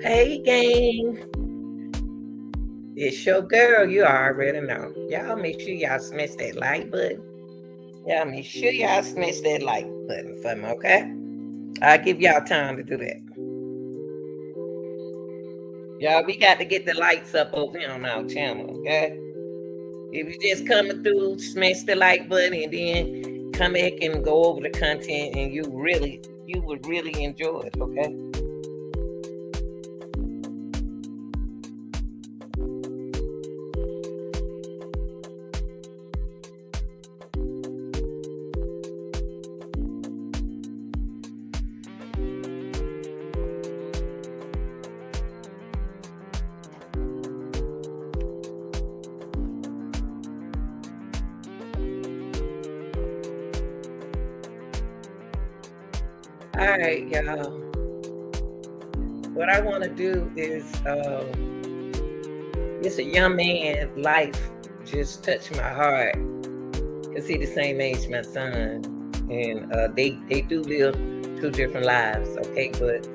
Hey, gang. It's your girl. You already know. Y'all make sure y'all smash that like button. Y'all make sure y'all smash that like button for me, okay? I'll give y'all time to do that. Y'all, we got to get the lights up over here on our channel, okay? If you just coming through, smash the like button and then come back and go over the content and you would really enjoy it, okay? All right, y'all. What I want to do is, it's a young man's life just touched my heart because he the same age my son, and they do live two different lives, okay? But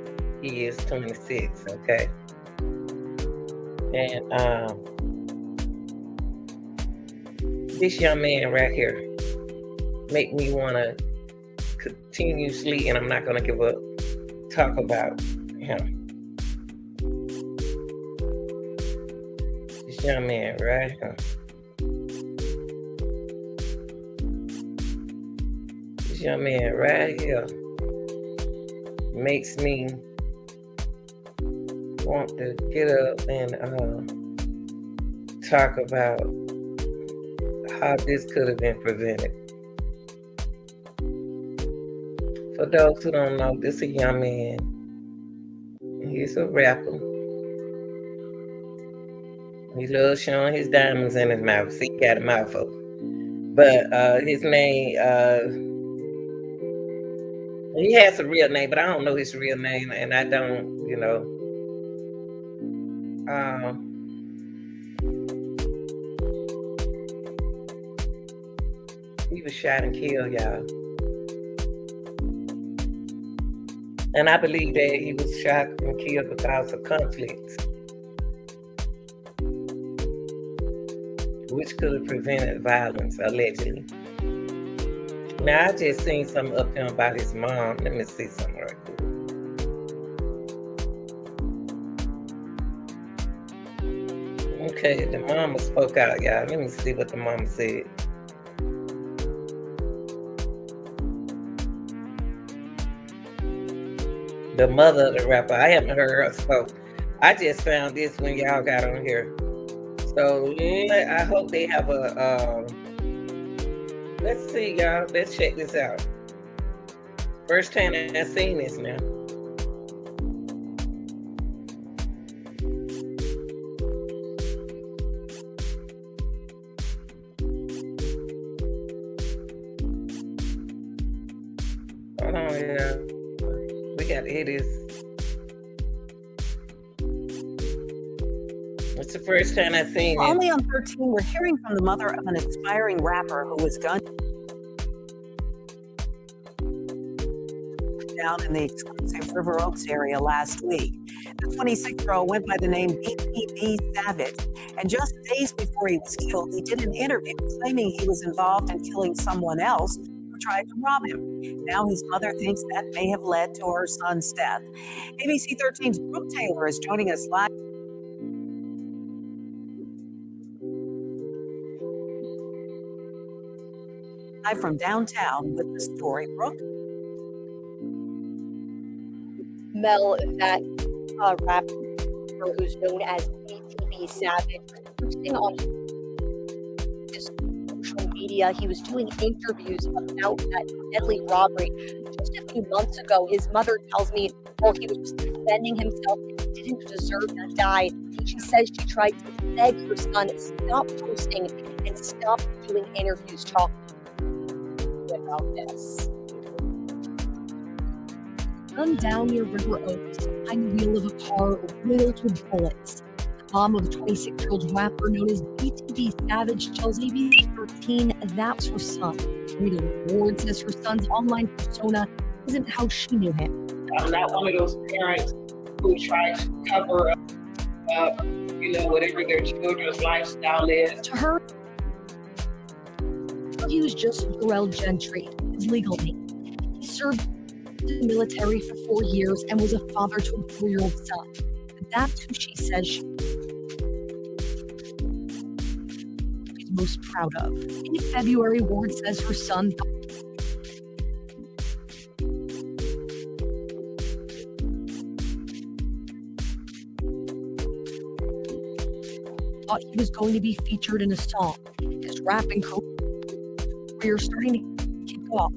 he is 26, okay? And this young man right here make me want to continuously, and I'm not gonna give up, talk about him. This young man right here. This young man right here makes me want to get up and talk about how this could have been prevented. For those who don't know, this is a young man. He's a rapper. He loves showing his diamonds in his mouth. See, he got a mouthful. But his name, he has a real name, but I don't know his real name, and I don't, he was shot and killed, y'all. And I believe that he was shot and killed because of conflicts, which could have prevented violence, allegedly. Now, I just seen something up here about his mom. Let me see something right quick. Okay, the mama spoke out, y'all. Let me see what the mama said. The mother of the rapper. I haven't heard her, so I just found this when y'all got on here. So I hope they have a. Let's see, y'all. Let's check this out. First time I've seen this now. Hold on, yeah. We got to hear this. It's the first time I've seen it. Only on 13, we're hearing from the mother of an aspiring rapper who was gunned down in the exclusive River Oaks area last week. The 26-year-old went by the name BTB Savage, and just days before he was killed, he did an interview claiming he was involved in killing someone else who tried to rob him. Now his mother thinks that may have led to her son's death. ABC 13's Brooke Taylor is joining us live from downtown with the story. Brooke? Mel, that rapper who's known as BTB Savage, posting on his social media, he was doing interviews about that deadly robbery just a few months ago. His mother tells me, well, he was just defending himself and he didn't deserve to die. She says she tried to beg her son, stop posting and stop doing interviews talking about this. Gunned down near River Oaks, behind the wheel of a car riddled with bullets. The mom of 26-year-old rapper known as BTB Savage tells ABC 13 that's her son. Rita Ward says her son's online persona isn't how she knew him. I'm not one of those parents who try to cover up, whatever their children's lifestyle is. To her, he was just Jarrell Gentry, his legal name. He served in the military for 4 years and was a father to a 4-year-old son. And that's who she says she's most proud of. In February, Ward says her son thought he was going to be featured in a song. His rapping career starting to kick off.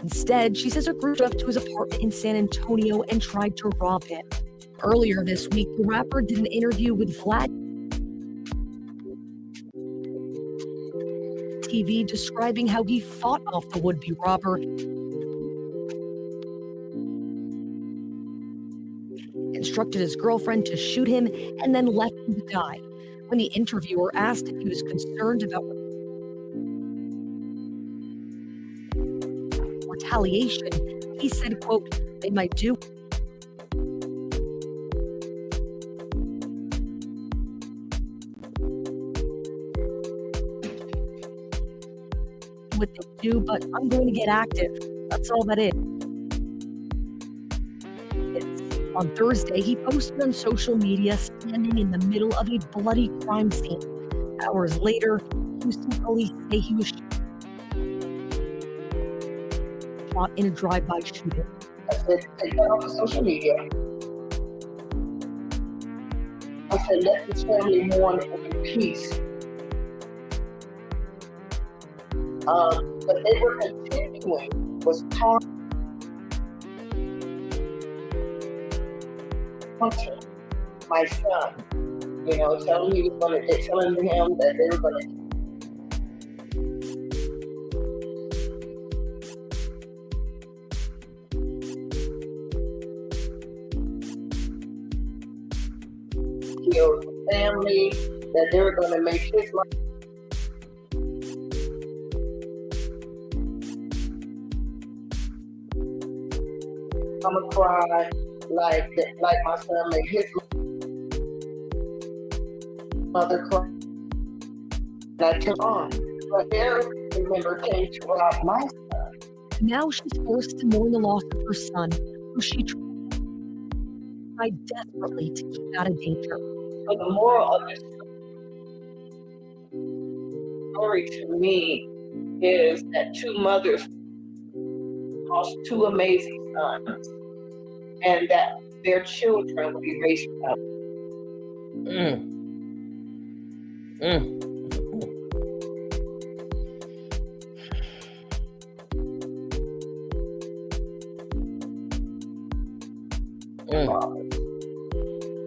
Instead, she says her group drove up to his apartment in San Antonio and tried to rob him. Earlier this week, the rapper did an interview with Vlad TV describing how he fought off the would-be robber, instructed his girlfriend to shoot him, and then left him to die. When the interviewer asked if he was concerned about retaliation, he said, quote, "They might do what they do, but I'm going to get active. That's all that is." On Thursday, he posted on social media standing in the middle of a bloody crime scene. Hours later, Houston police say he was shot in a drive-by shooting. I said, take that off of social media. I said, let this family mourn in peace. But they were continuing, was taunting my son, telling him that they were going to kill the family, that they were going to make his life. I'm gonna cry like my son made his mother cry. And I took on. But there, remember, came to rob my son. Now she's forced to mourn the loss of her son, who she tried desperately to keep out of danger. So the moral of this story to me is that two mothers lost two amazing sons, and that their children will be raised up.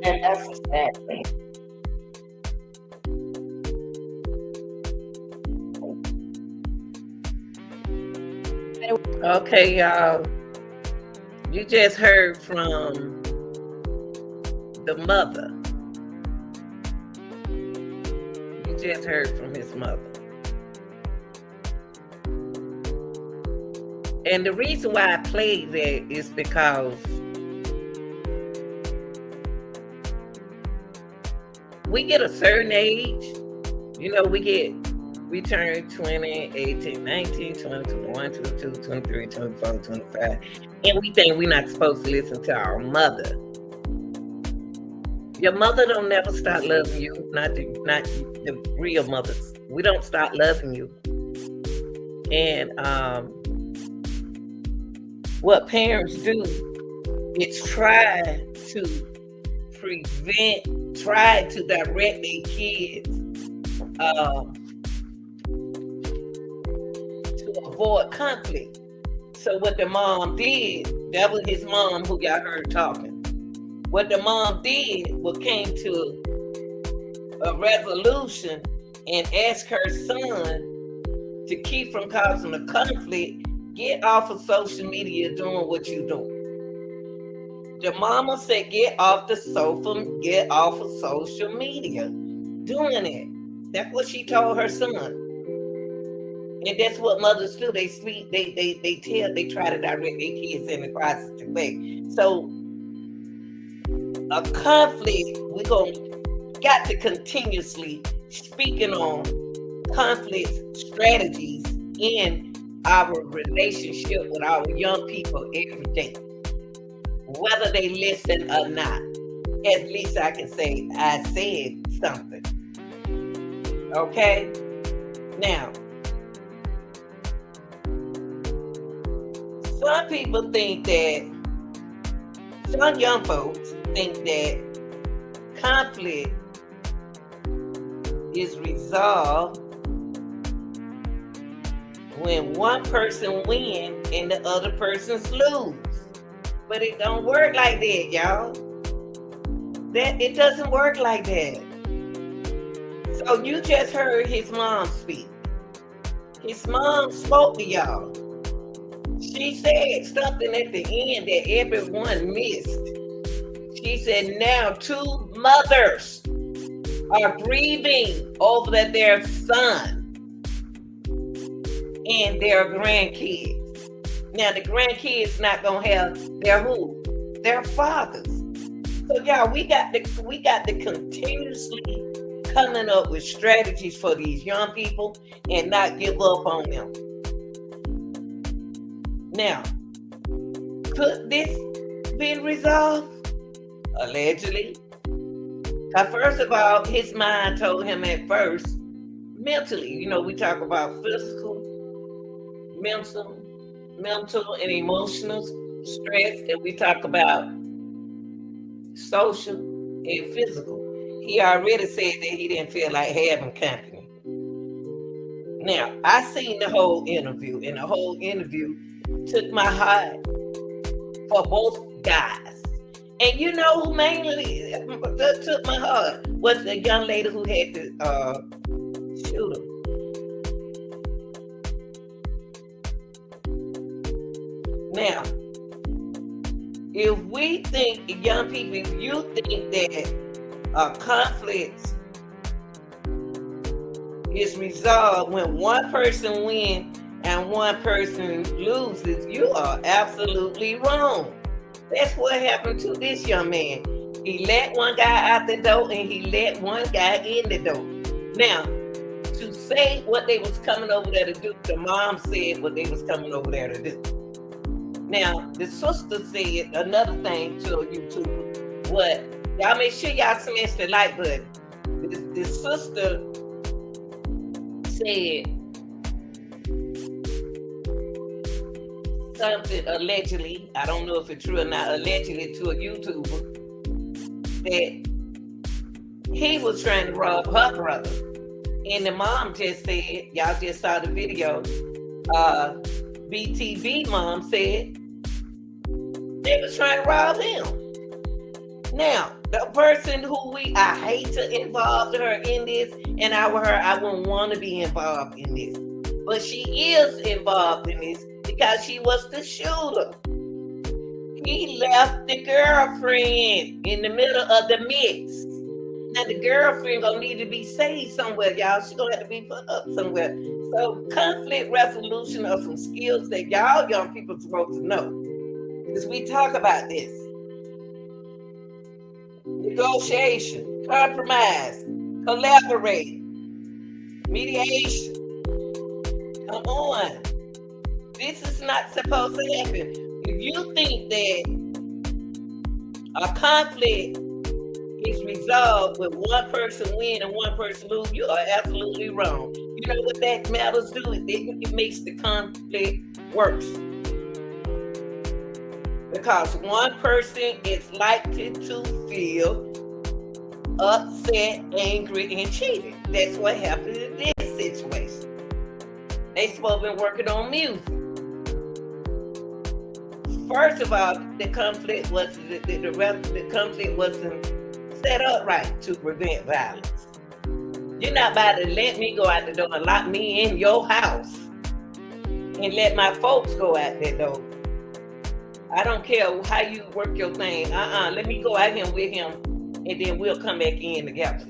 And that's a sad thing. Okay, y'all. You just heard from the mother. You just heard from his mother. And the reason why I played that is because we get a certain age, we turn 20, 18, 19, 20, 21, 22, 23, 24, 25, and we think we're not supposed to listen to our mother. Your mother don't never stop loving you, not the real mothers. We don't stop loving you. And what parents do is try to direct their kids to avoid conflict. So what the mom did, that was his mom who y'all heard talking. What the mom did was came to a resolution and asked her son to keep from causing a conflict, get off of social media doing what you doing. The mama said, get off the sofa, get off of social media, doing it. That's what she told her son. And that's what mothers do. They try to direct their kids in the positive way. So a conflict, we got to continuously speaking on conflict strategies in our relationship with our young people every day, whether they listen or not. At least I can say I said something. Okay? Now, some people think that, some young folks think that conflict is resolved when one person wins and the other person's lose. But it don't work like that, y'all. It doesn't work like that. So you just heard his mom speak. His mom spoke to y'all. She said something at the end that everyone missed. She said now 2 mothers are grieving over their son and their grandkids. Now the grandkids not gonna have their fathers. So y'all, we got to continuously coming up with strategies for these young people and not give up on them. Now, could this be resolved? Allegedly. First of all, his mind told him at first, mentally, we talk about physical, mental, and emotional stress, and we talk about social and physical. He already said that he didn't feel like having company. Now, I seen the whole interview, and the whole interview took my heart for both guys. And you know who mainly took my heart was the young lady who had to shoot him. Now, if we think, young people, if you think that a conflict is resolved when one person wins and one person loses, you are absolutely wrong. That's what happened to this young man. He let one guy out the door and he let one guy in the door. Now, to say what they was coming over there to do, the mom said what they was coming over there to do. Now, the sister said another thing to YouTube. What? Y'all make sure y'all smash the like button. The sister said something allegedly, I don't know if it's true or not, allegedly to a YouTuber that he was trying to rob her brother. And the mom just said, y'all just saw the video, BTB mom said they was trying to rob him. Now, the person who I hate to involve her in this, and I wouldn't want to be involved in this, but she is involved in this because she was the shooter. He left the girlfriend in the middle of the mix. Now the girlfriend gonna need to be saved somewhere, y'all. She gonna have to be put up somewhere. So conflict resolution are some skills that y'all young people supposed to know. Because we talk about this. Negotiation, compromise, collaborate, mediation. Come on. This is not supposed to happen. If you think that a conflict is resolved when one person win and one person lose, you are absolutely wrong. You know what that matters do? It makes the conflict worse. Because one person is likely to feel upset, angry, and cheated. That's what happened in this situation. They supposed to be working on music. First of all, the conflict wasn't set up right to prevent violence. You're not about to let me go out the door and lock me in your house and let my folks go out that door. I don't care how you work your thing. Let me go out here with him and then we'll come back in together.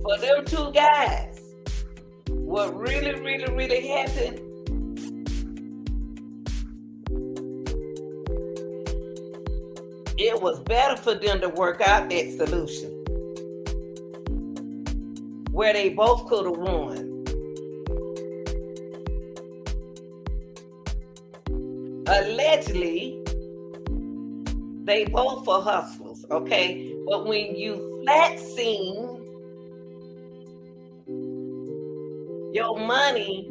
For For them two guys, what really, really, really happened, it was better for them to work out that solution where they both could have won. Allegedly, they both are hustlers, okay? But when you flat scene your money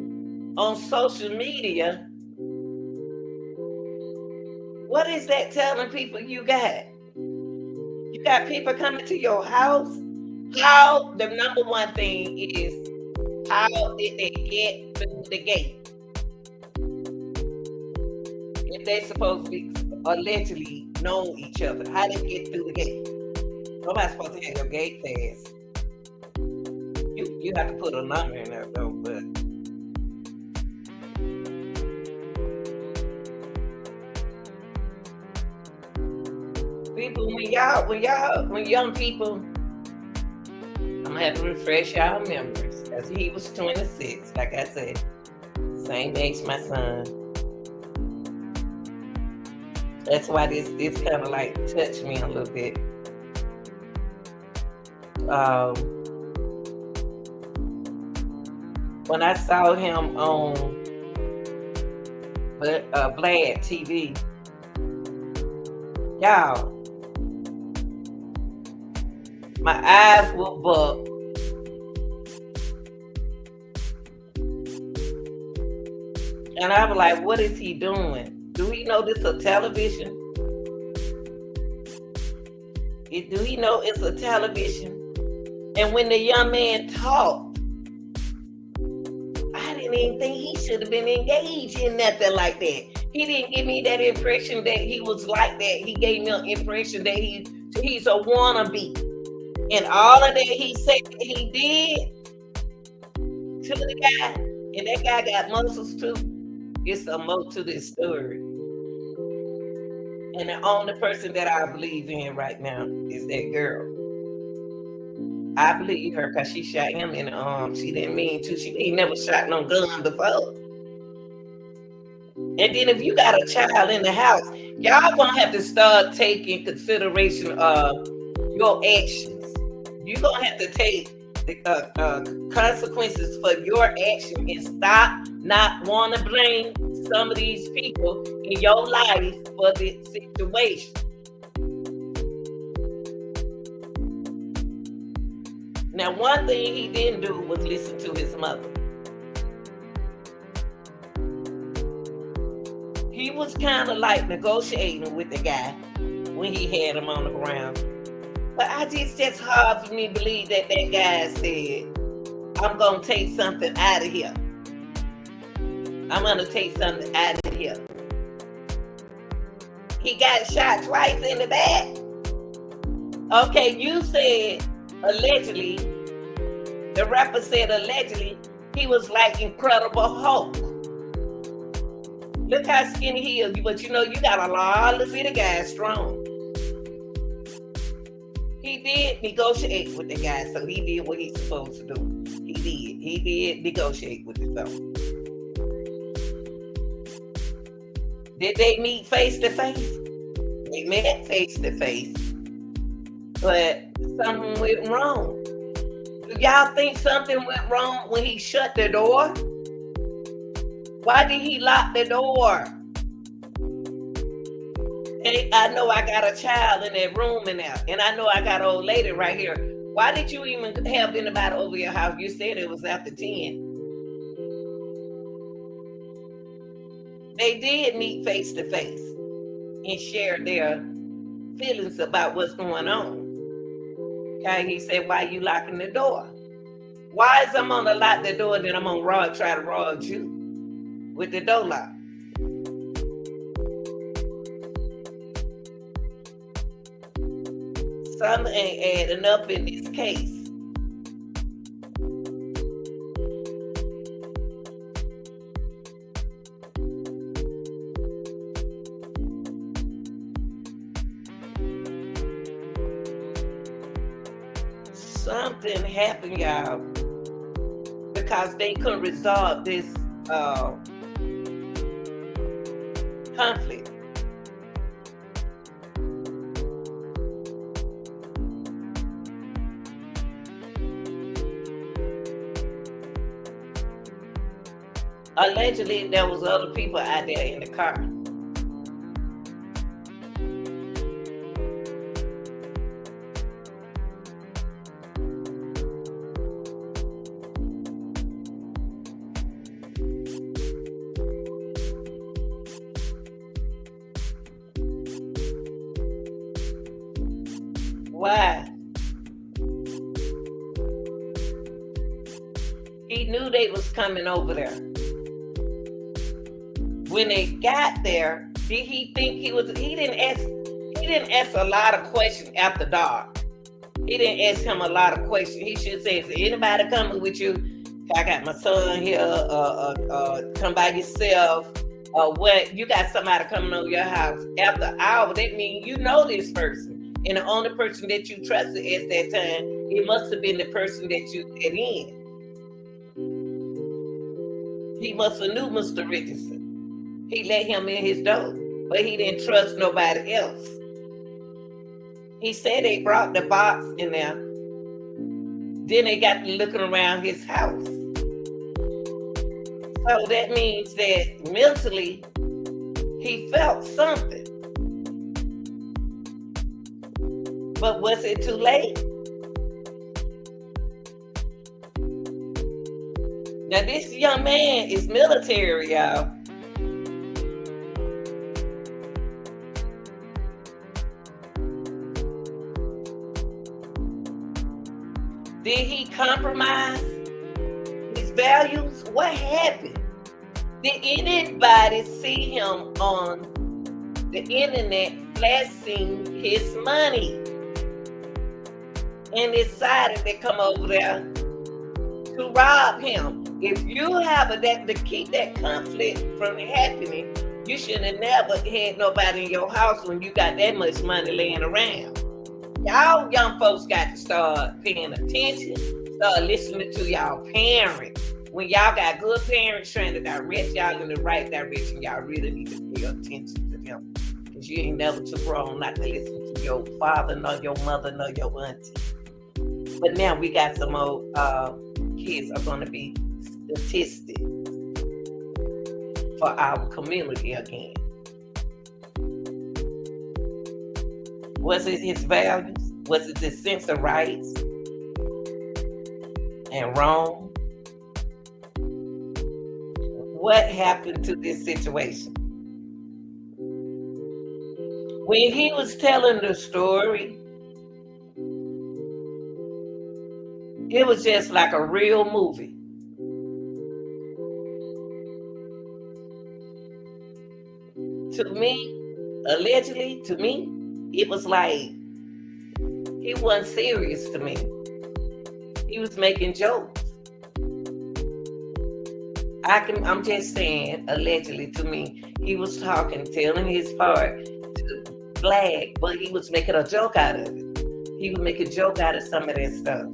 on social media, what is that telling people you got? You got people coming to your house. How, the number one thing is, how did they get through the gate? If they're supposed to be allegedly know each other, how did they get through the gate? Nobody's supposed to have your gate pass. You have to put a number in there though, but people, when young people, I'm gonna have to refresh y'all memories. As he was 26, like I said, same age my son. That's why this kind of like touched me a little bit. When I saw him on Vlad TV, y'all, my eyes were bugged. And I was like, what is he doing? Do he know this is a television? Do he know it's a television? And when the young man talked, I didn't even think he should have been engaged in nothing like that. He didn't give me that impression that he was like that. He gave me an impression that he's a wannabe. And all of that he said that he did to the guy, and that guy got muscles too. It's a more to this story. And the only person that I believe in right now is that girl. I believe her because she shot him in the arm. She didn't mean to. She ain't never shot no gun before. And then if you got a child in the house, y'all gonna have to start taking consideration of your actions. You're gonna have to take the consequences for your action and stop not want to blame some of these people in your life for the situation. Now, one thing he didn't do was listen to his mother. He was kind of like negotiating with the guy when he had him on the ground. But it's hard for me to believe that guy said, I'm going to take something out of here. I'm going to take something out of here. He got shot twice in the back. Okay, you said allegedly, the rapper said allegedly, he was like Incredible Hulk. Look how skinny he is, but you know, you got a lot of little guys strong. He did negotiate with the guy, so he did what he's supposed to do. He did negotiate with the fellow. Did they meet face to face? They met face to face, but something went wrong. Do y'all think something went wrong when he shut the door? Why did he lock the door? And I know I got a child in that room in there, and I know I got an old lady right here. Why did you even have anybody over your house? You said it was after 10. They did meet face to face and share their feelings about what's going on. Okay, he said, why you locking the door? Why is I'm gonna lock the door and then I'm gonna try to rob you with the door lock? Something ain't adding up in this case. something happened, y'all, because they couldn't resolve this conflict. Allegedly, there was other people out there in the car. Why? He knew they was coming over there. When they got there, did he think he didn't ask a lot of questions after dark. He didn't ask him a lot of questions. He should say, is anybody coming with you? I got my son here, come by yourself. What, you got somebody coming over your house. After an hour, that means you know this person. And the only person that you trusted at that time, it must have been the person that you let in. He must have knew Mr. Richardson. He let him in his door, but he didn't trust nobody else. He said they brought the box in there. Then they got to looking around his house. So that means that mentally, he felt something. But was it too late? Now this young man is military, y'all. Did he compromise his values? What happened? Did anybody see him on the internet flashing his money and decided to come over there to rob him? If you have that to keep that conflict from happening, you should have never had nobody in your house when you got that much money laying around. Y'all young folks got to start paying attention, start listening to y'all parents. When y'all got good parents trying to direct y'all in the right direction, y'all really need to pay attention to them. Because you ain't never too grown not to listen to your father, nor your mother, nor your auntie. But now we got some old kids are going to be statistics for our community again. Was it his values? Was it his sense of rights and wrong? What happened to this situation? When he was telling the story, it was just like a real movie. To me, allegedly, to me, it was like he wasn't serious to me. He was making jokes. I'm just saying, allegedly to me, he was talking, telling his part to Flag, but he was making a joke out of it. He would make a joke out of some of that stuff.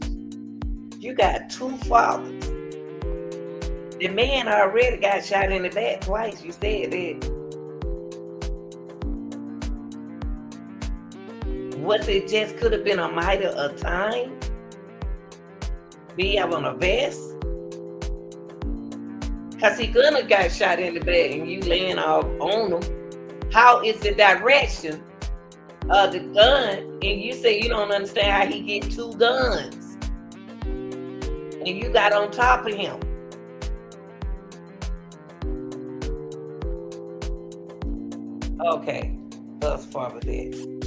You got two fathers. The man already got shot in the back twice. You said that. Was it just could have been a matter of time? Be having a vest? Because he could have got shot in the back and you laying off on him. How is the direction of the gun? And you say you don't understand how he get two guns. And you got on top of him. Okay, thus far with that.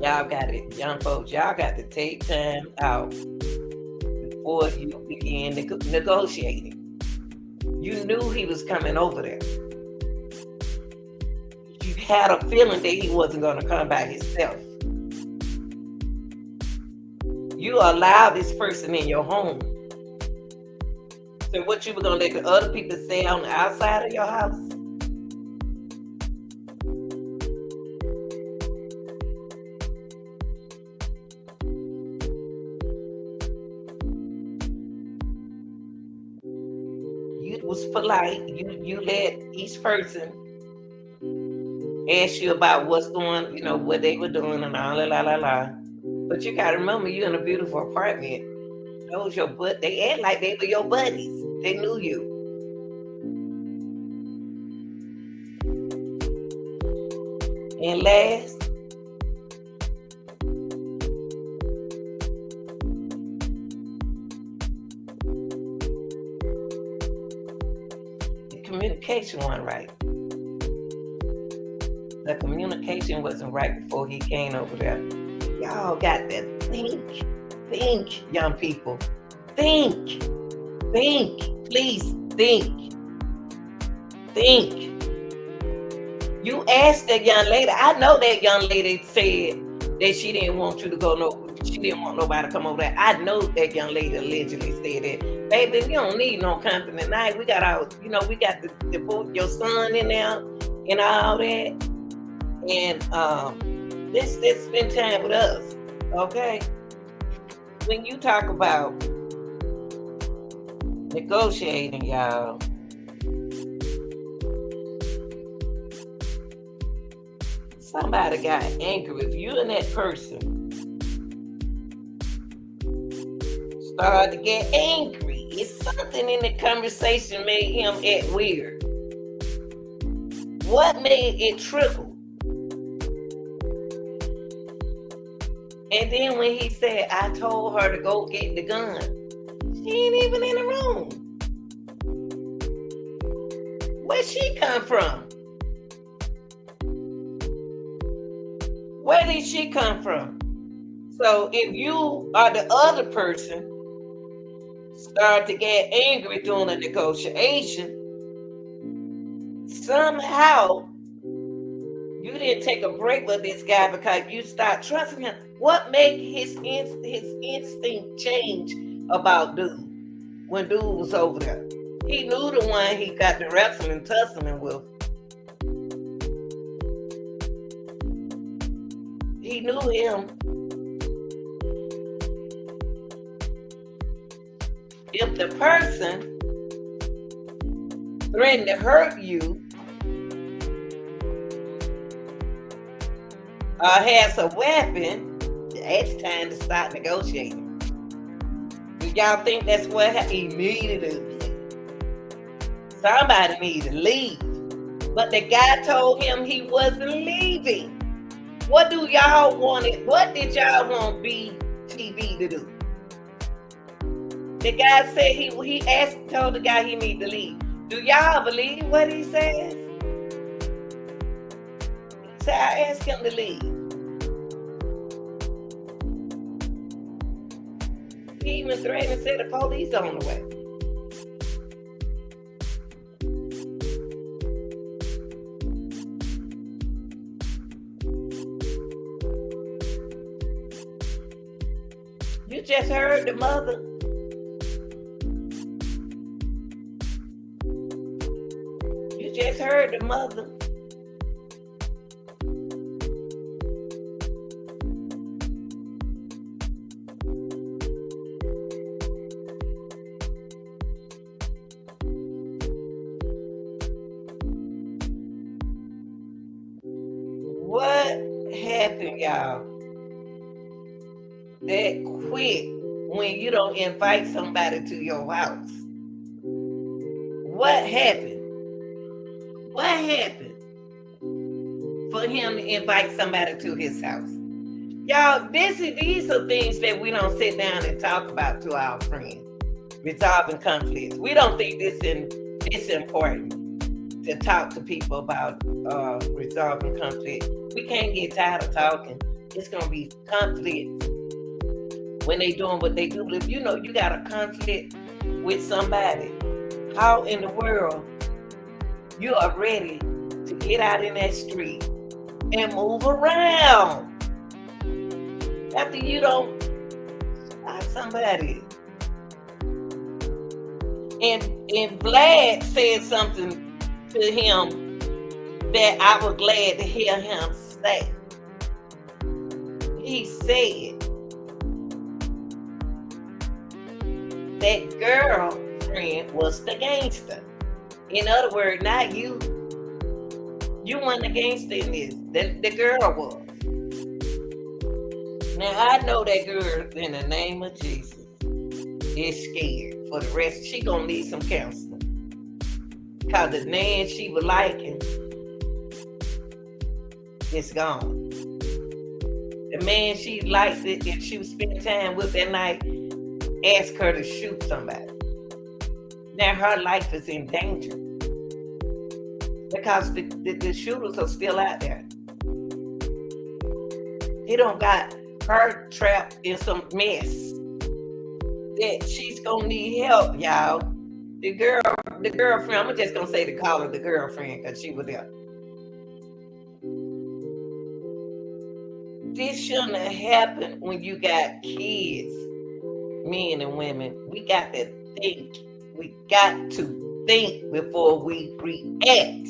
Y'all got it, young folks, y'all got to take time out before you begin negotiating. You knew he was coming over there. You had a feeling that he wasn't going to come by himself. You allowed this person in your home. So what you were going to let the other people say on the outside of your house? was polite. You let each person ask you about what's going, what they were doing and all la la la. But you gotta remember, you're in a beautiful apartment. Those your butt. They act like they were your buddies. They knew you. And last, the communication wasn't right. The communication wasn't right before he came over there. Y'all got to think, young people. Think, please think. You asked that young lady. I know that young lady said that she didn't want you to go she didn't want nobody to come over there. I know that young lady allegedly said that. Baby, you don't need no company tonight. We got our, we got the put your son in there and all that. And let's spend time with us. Okay? When you talk about negotiating, y'all, somebody got angry. If you and that person start to get angry, it's something in the conversation made him act weird. What made it trickle? And then when he said, I told her to go get the gun, she ain't even in the room. Where she come from? Where did she come from? So if you are the other person, start to get angry during a negotiation, somehow you didn't take a break with this guy because you start trusting him. What made his instinct change about dude when dude was over there? He knew the one he got the wrestling tussling with. He knew him. If the person threatened to hurt you or has a weapon, it's time to start negotiating. Do y'all think that's what happened? Immediately. Somebody needs to leave. But the guy told him he wasn't leaving. What do y'all want it? What did y'all want BTB to do? The guy said he told the guy he need to leave. Do y'all believe what he says? He said, I asked him to leave. He even threatened and said the police on the way. You just heard the mother. You just heard the mother. What happened, y'all? That quick when you don't invite somebody to your house. What happened? What happened for him to invite somebody to his house? Y'all, these are things that we don't sit down and talk about to our friends. Resolving conflicts. We don't think it's important to talk to people about resolving conflict. We can't get tired of talking. It's gonna be conflict when they doing what they do. But if you know you got a conflict with somebody, how in the world you are ready to get out in that street and move around after you don't stop somebody? And Vlad said something to him that I was glad to hear him say. He said that girlfriend was the gangster. In other words, not you. You weren't the gangster in this. The girl was. Now I know that girl, in the name of Jesus, is scared for the rest. She gonna need some counseling. Cause the man she was liking is gone. The man she liked it, if she was spending time with that night, asked her to shoot somebody. Now her life is in danger because the shooters are still out there. He don't got her trapped in some mess that she's gonna need help, y'all. The girlfriend, I'm just gonna say to call her the girlfriend because she was there. This shouldn't have happened when you got kids, men and women. We got to think. We got to think before we react.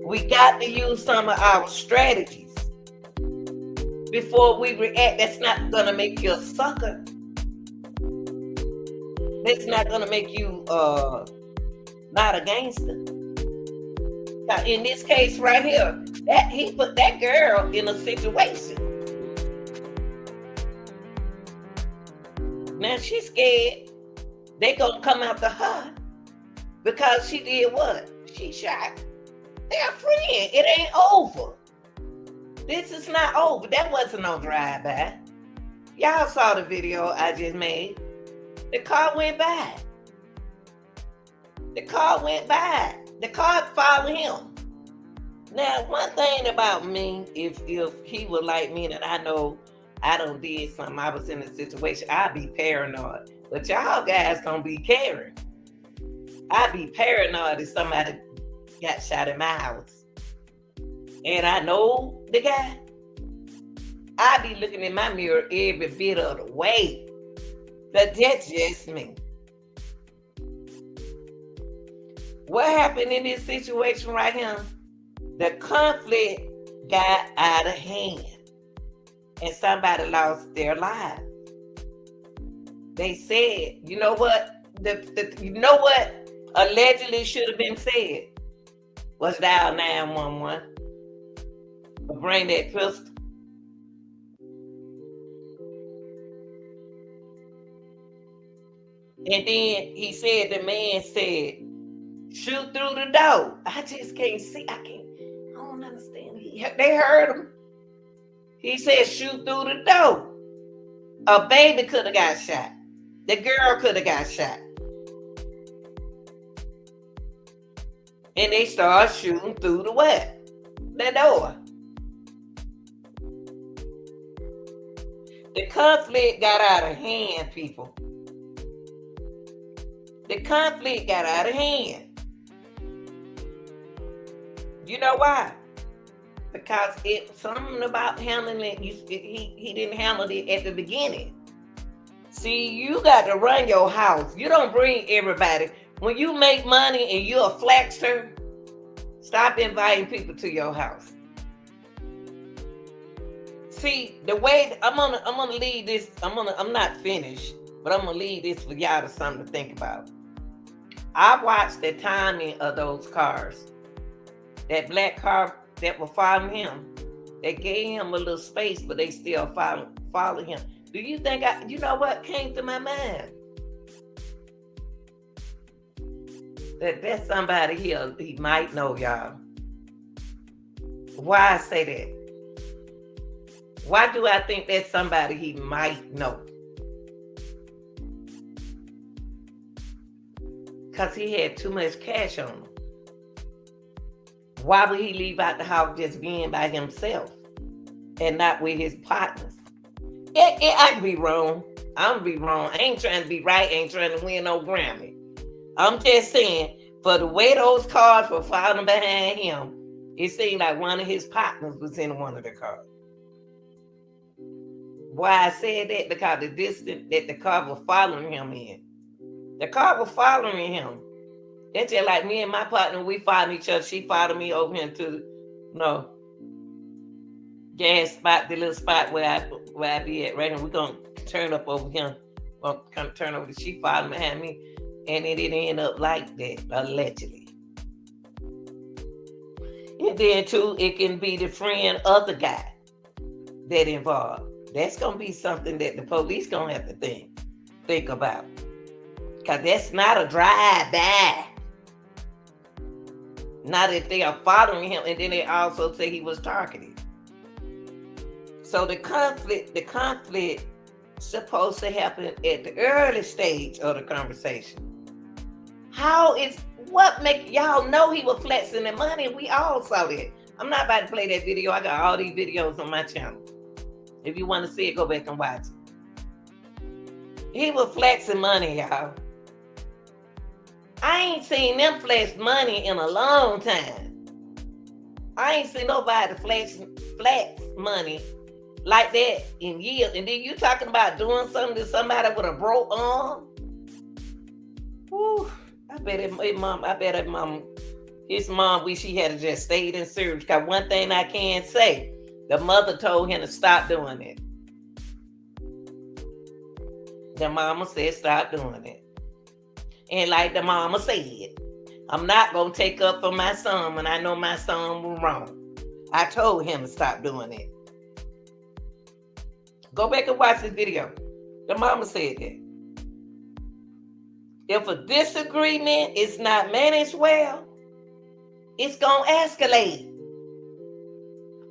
We got to use some of our strategies before we react. That's not going to make you a sucker. That's not going to make you not a gangster. Now, in this case right here, that he put that girl in a situation. Now she's scared. They gonna come after her because she did what? She shot their friend. It ain't over. This is not over. That wasn't no drive-by. Y'all saw the video I just made. The car went by. The car went by. The car followed him. Now, one thing about me, if he was like me and I know I done did something, I was in a situation, I'd be paranoid. But y'all guys gonna be caring. I'd be paranoid if somebody got shot in my house. And I know the guy. I'd be looking in my mirror every bit of the way. But that's just me. What happened in this situation right here? The conflict got out of hand and somebody lost their lives. They said, you know what? You know what allegedly should have been said was dial 911 or bring that pistol. And then he said, the man said, shoot through the door. I just can't see. I don't understand. They heard him. He said, shoot through the door. A baby could have got shot. The girl could have got shot. And they started shooting through the what? The door. The conflict got out of hand, people. The conflict got out of hand. You know why? Because it's something about handling it. He didn't handle it at the beginning. See, you got to run your house. You don't bring everybody. When you make money and you're a flexer, stop inviting people to your house. See, the way I'm gonna leave this. I'm not finished, but I'm gonna leave this for y'all to something to think about. I watched the timing of those cars. That black car that was following him, they gave him a little space, but they still follow him. Do you think you know what came to my mind? That's somebody here he might know, y'all. Why I say that? Why do I think that's somebody he might know? Because he had too much cash on him. Why would he leave out the house just being by himself and not with his partners? I could be wrong. I'm be wrong. I ain't trying to be right. I ain't trying to win no Grammy. I'm just saying, for the way those cars were following behind him, it seemed like one of his partners was in one of the cars. Why I said that? Because the distance that the car was following him in. The car was following him. It's just like me and my partner, we followed each other. She followed me over here to, gas spot, the little spot where I be at right here. We're going to turn up over here. We're going to turn over. She followed behind me. and it didn't end up like that, allegedly. And then too, it can be the friend of the guy that involved. That's gonna be something that the police gonna have to think about. Cause that's not a drive-by. Not if they are following him, and then they also say he was targeted. So the conflict supposed to happen at the early stage of the conversation. What make y'all know he was flexing the money? We all saw that. I'm not about to play that video. I got all these videos on my channel. If you want to see it, go back and watch it. He was flexing money, y'all. I ain't seen them flex money in a long time. I ain't seen nobody flex money like that in years. And then you talking about doing something to somebody with a broke arm? Whew, I bet his mom wish he had just stayed in service. Because one thing I can say, the mother told him to stop doing it. The mama said stop doing it. And like the mama said, I'm not going to take up for my son when I know my son was wrong. I told him to stop doing it. Go back and watch this video. The mama said that. If a disagreement is not managed well, it's going to escalate.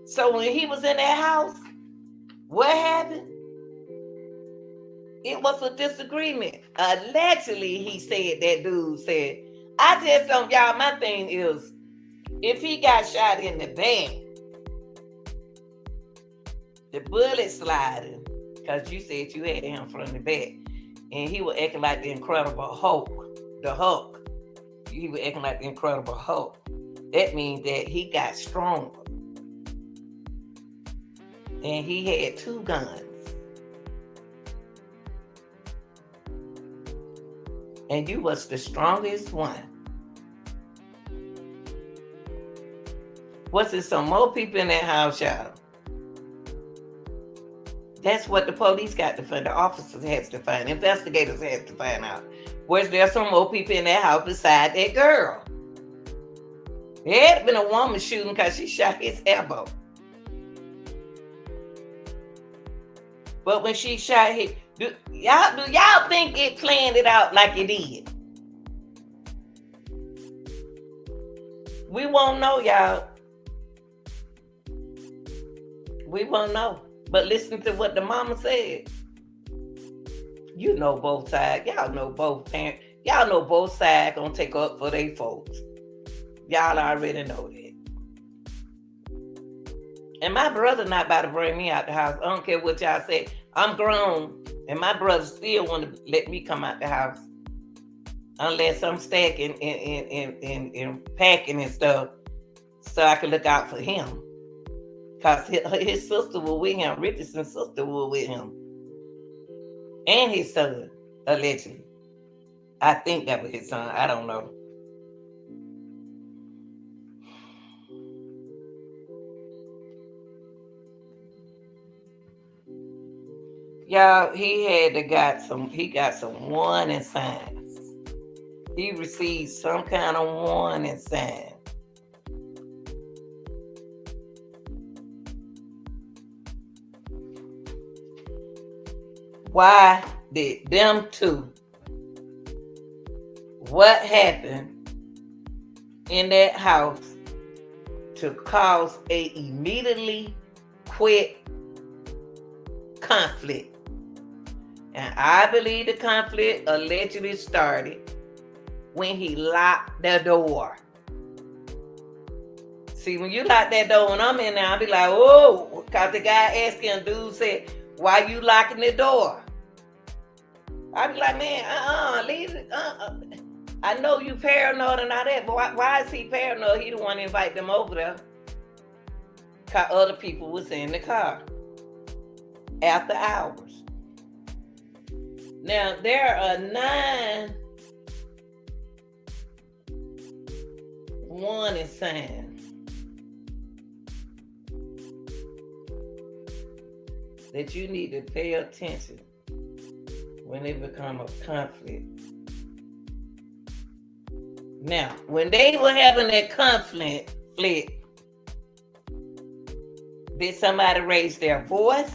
So when he was in that house, what happened? It was a disagreement. Allegedly, he said, that dude said, I just don't, y'all, my thing is, if he got shot in the back, the bullet sliding, because you said you had him from the back, and he was acting like the Incredible Hulk, the Hulk. He was acting like the Incredible Hulk. That means that he got stronger. And he had 2 guns. And you was the strongest one. Was there some more people in that house, y'all? That's what the police got to find. The officers had to find. Investigators had to find out. Was there some more people in that house beside that girl? There had been a woman shooting because she shot his elbow. But when she shot his, do y'all think it planned it out like it did? We won't know, y'all. We won't know. But listen to what the mama said. You know both sides. Y'all know both parents. Y'all know both sides gonna take up for their folks. Y'all already know that. And my brother not about to bring me out the house. I don't care what y'all say. I'm grown, and my brother still want to let me come out the house. Unless I'm stacking and packing and stuff, so I can look out for him. Because his sister was with him. Richardson's sister was with him. And his son, allegedly. I think that was his son. I don't know. Y'all, he got some warning signs. He received some kind of warning sign. Why did them two? What happened in that house to cause a immediately quick conflict? And I believe the conflict allegedly started when he locked the door. See, when you lock that door, when I'm in there, I'll be like, oh, because the guy asking, dude said, why you locking the door? I be like, man, leave it. I know you paranoid and all that, but why is he paranoid? He the one to invite them over there. Because other people was in the car after hours. Now, there are 9 warning signs that you need to pay attention when it become a conflict. Now, when they were having that conflict, did somebody raise their voice?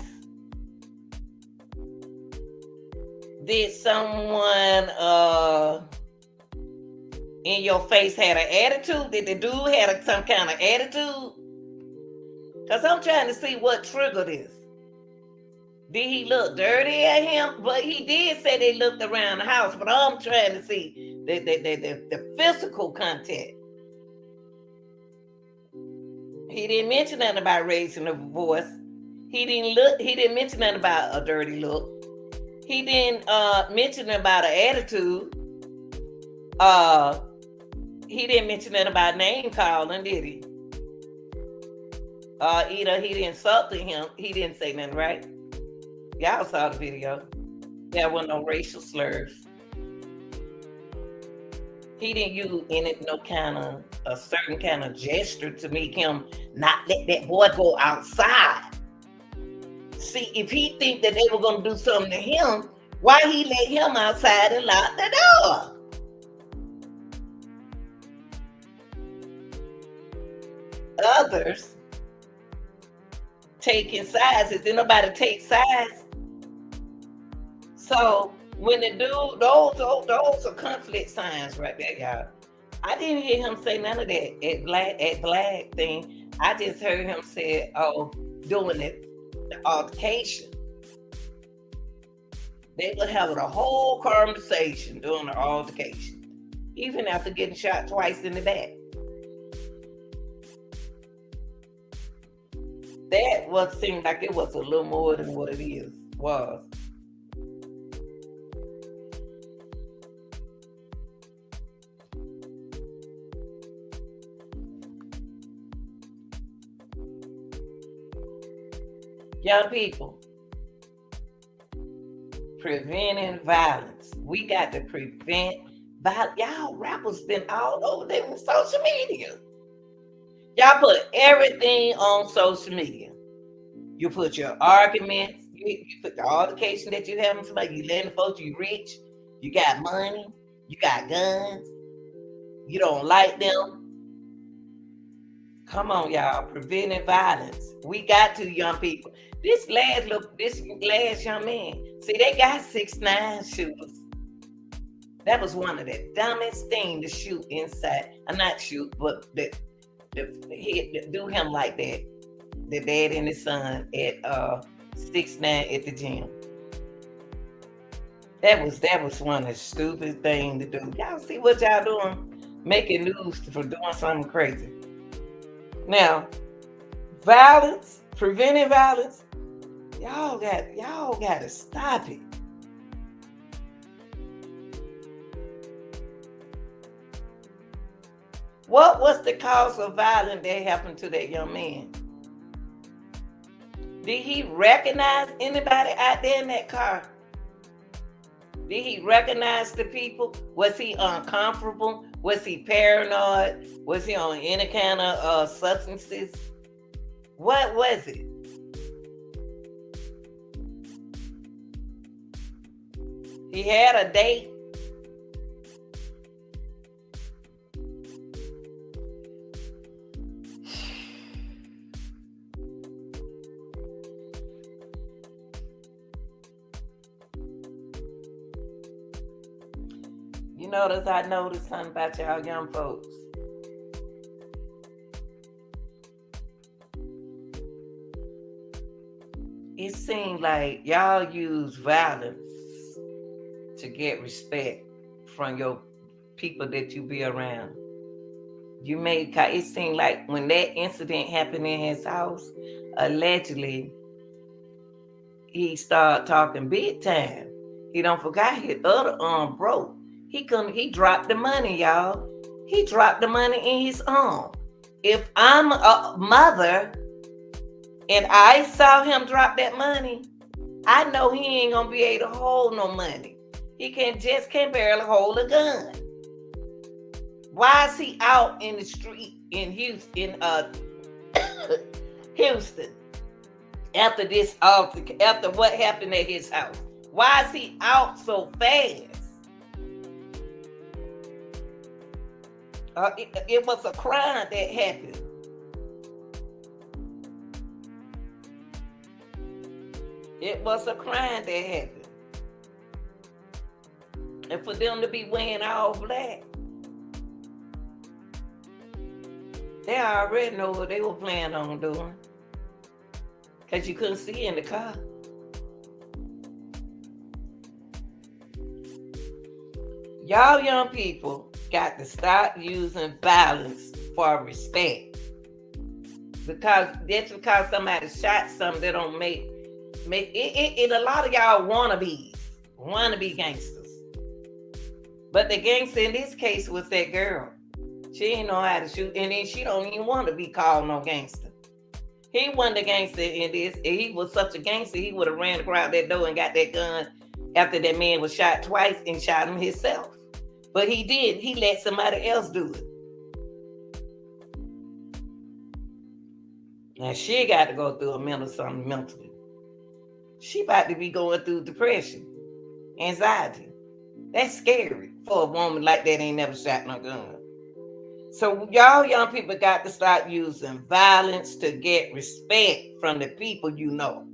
Did someone in your face had an attitude? Did the dude have some kind of attitude? Because I'm trying to see what triggered this. Did he look dirty at him? But he did say they looked around the house, but I'm trying to see the physical contact. He didn't mention nothing about raising a voice. He didn't mention nothing about a dirty look. He didn't mention about an attitude. He didn't mention nothing about name calling, did he? Either he insulted him. He didn't say nothing, right? Y'all saw the video. There were no racial slurs. He didn't use a certain kind of gesture to make him not let that boy go outside. See, if he think that they were going to do something to him, why he let him outside and lock the door? Others taking sides. Did nobody take sides? So when the dude, those are conflict signs right there, y'all. I didn't hear him say none of that at Black thing. I just heard him say, doing the altercation. They were having a whole conversation during the altercation, even after getting shot twice in the back. That seemed like it was a little more than what it was. Young people, preventing violence. We got to prevent violence. Y'all rappers been all over them social media. Y'all put everything on social media. You put your arguments, you put the altercation that you have with somebody, you letting folks you rich, you got money, you got guns, you don't like them. Come on, y'all, preventing violence. We got to, young people. This last young man, see, they got 6'9" shooters. That was one of the dumbest things to shoot inside. Not shoot, but do him like that. The dad and his son at 6'9" at the gym. That was one of the stupid things to do. Y'all see what y'all doing? Making news for doing something crazy. Now, violence, preventing violence, y'all got to stop it. What was the cause of violence that happened to that young man? Did he recognize anybody out there in that car? Did he recognize the people? Was he uncomfortable? Was he paranoid? Was he on any kind of substances? What was it? He had a date. I noticed something about y'all young folks. It seems like y'all use violence to get respect from your people that you be around. It seemed like when that incident happened in his house, allegedly, he started talking big time. He don't forgot his other arm broke. He dropped the money, y'all. He dropped the money in his arm. If I'm a mother and I saw him drop that money, I know he ain't gonna be able to hold no money. He can't barely hold a gun. Why is he out in the street in Houston, after what happened at his house? Why is he out so fast? It was a crime that happened. It was a crime that happened. And for them to be wearing all black, they already know what they were planning on doing. Because you couldn't see in the car. Y'all young people got to stop using violence for respect. Because just because somebody shot something, they don't make it. A lot of y'all wannabe gangsters. But the gangster in this case was that girl. She didn't know how to shoot, and then she don't even want to be called no gangster. He wasn't a gangster in this. If he was such a gangster, he would have ran across that door and got that gun after that man was shot twice and shot him himself. But he did. He let somebody else do it. Now she got to go through something mentally. She about to be going through depression, anxiety. That's scary for a woman like that ain't never shot no gun. So y'all young people got to start using violence to get respect from the people you know.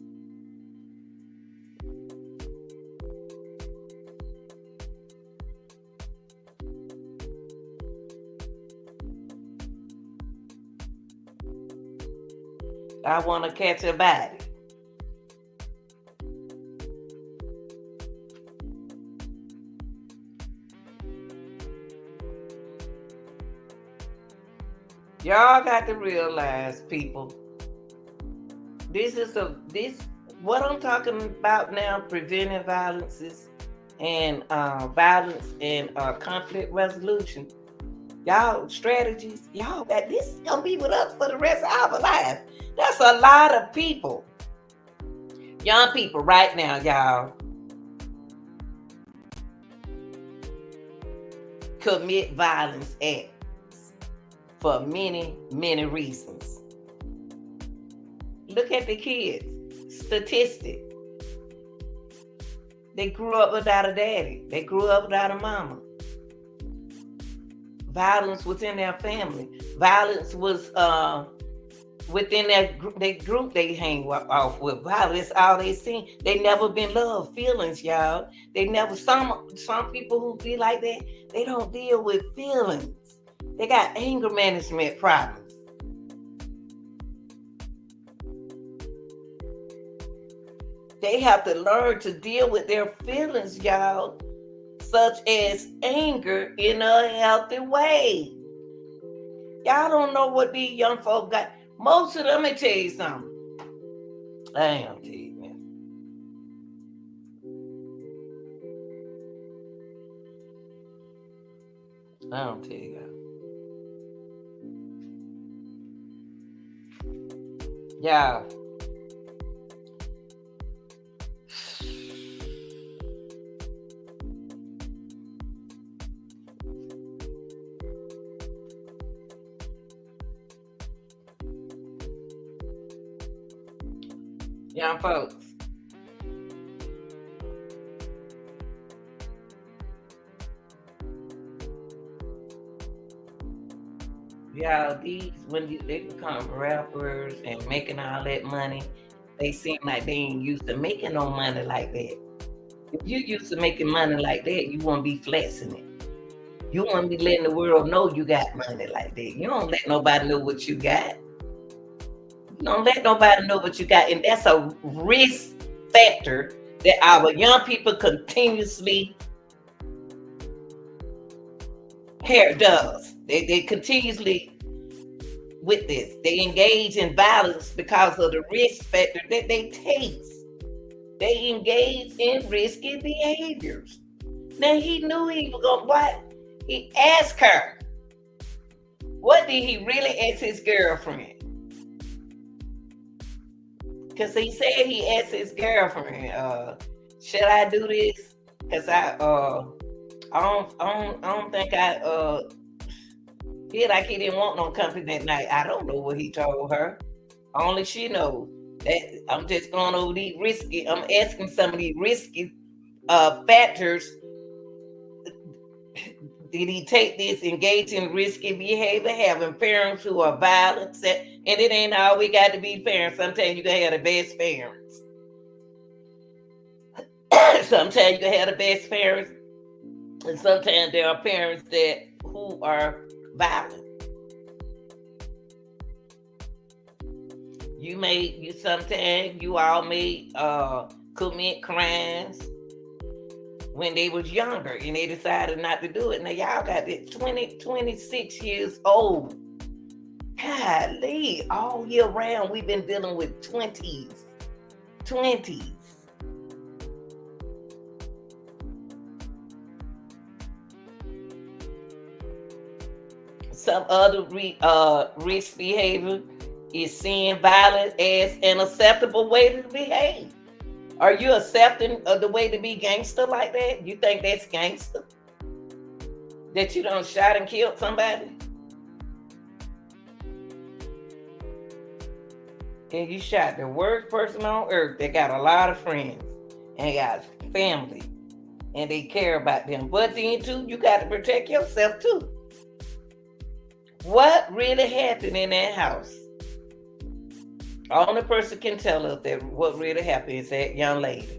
I want to catch a body. Y'all got to realize, people, what I'm talking about now, preventing violences and violence and conflict resolution. Y'all strategies, y'all got this is gonna be with us for the rest of our lives. That's a lot of people. Young people right now, y'all, commit violence acts for many, many reasons. Look at the kids. Statistic. They grew up without a daddy. They grew up without a mama. Violence was in their family. Violence was within that group they hang off with. Violence, all they seen. They never been loved. Feelings, y'all. They never. Some people who be like that, they don't deal with feelings. They got anger management problems. They have to learn to deal with their feelings, y'all, such as anger in a healthy way. Y'all don't know what these young folk got. Most of them, let me tell you something. I ain't gonna tell you, man. I don't tell you that. Yeah. Young folks. Yeah, when they become rappers and making all that money, they seem like they ain't used to making no money like that. If you used to making money like that, you won't be flexing it. You won't be letting the world know you got money like that. You don't let nobody know what you got. You don't let nobody know what you got. And that's a risk factor that our young people continuously does. They continuously with this. They engage in violence because of the risk factor that they take. They engage in risky behaviors. Now he knew he was gonna what? He asked her. What did he really ask his girlfriend? Because he said he asked his girlfriend, should I do this? Because I don't think he didn't want no company that night. I don't know what he told her. Only she knows that I'm just going over these risky. I'm asking some of these risky factors did he take this engage in risky behavior, having parents who are violent? And it ain't always got to be parents. Sometimes you can have the best parents. Sometimes you can have the best parents, and sometimes there are parents who are violent. Sometimes you all may commit crimes when they was younger and they decided not to do it. Now y'all got this 26 years old. Golly, all year round we've been dealing with 20s. Some other risk behavior is seeing violence as an acceptable way to behave. Are you accepting of the way to be gangster like that? You think that's gangster? That you done shot and killed somebody? And you shot the worst person on earth that got a lot of friends and got family and they care about them. But then too, you got to protect yourself too. What really happened in that house? Only person can tell us that what really happened is that young lady.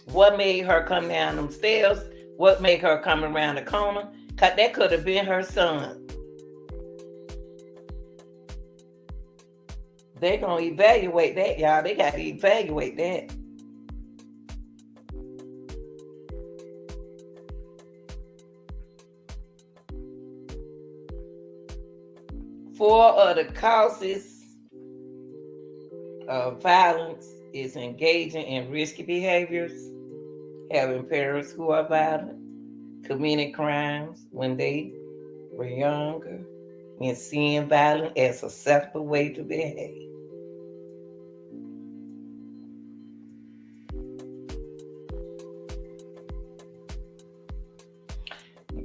What made her come down them stairs? What made her come around the corner? Cause that could have been her son. They're gonna evaluate that, y'all. They got to evaluate that. Four of the causes of violence is engaging in risky behaviors, having parents who are violent, committing crimes when they were younger, and seeing violence as a acceptable way to behave.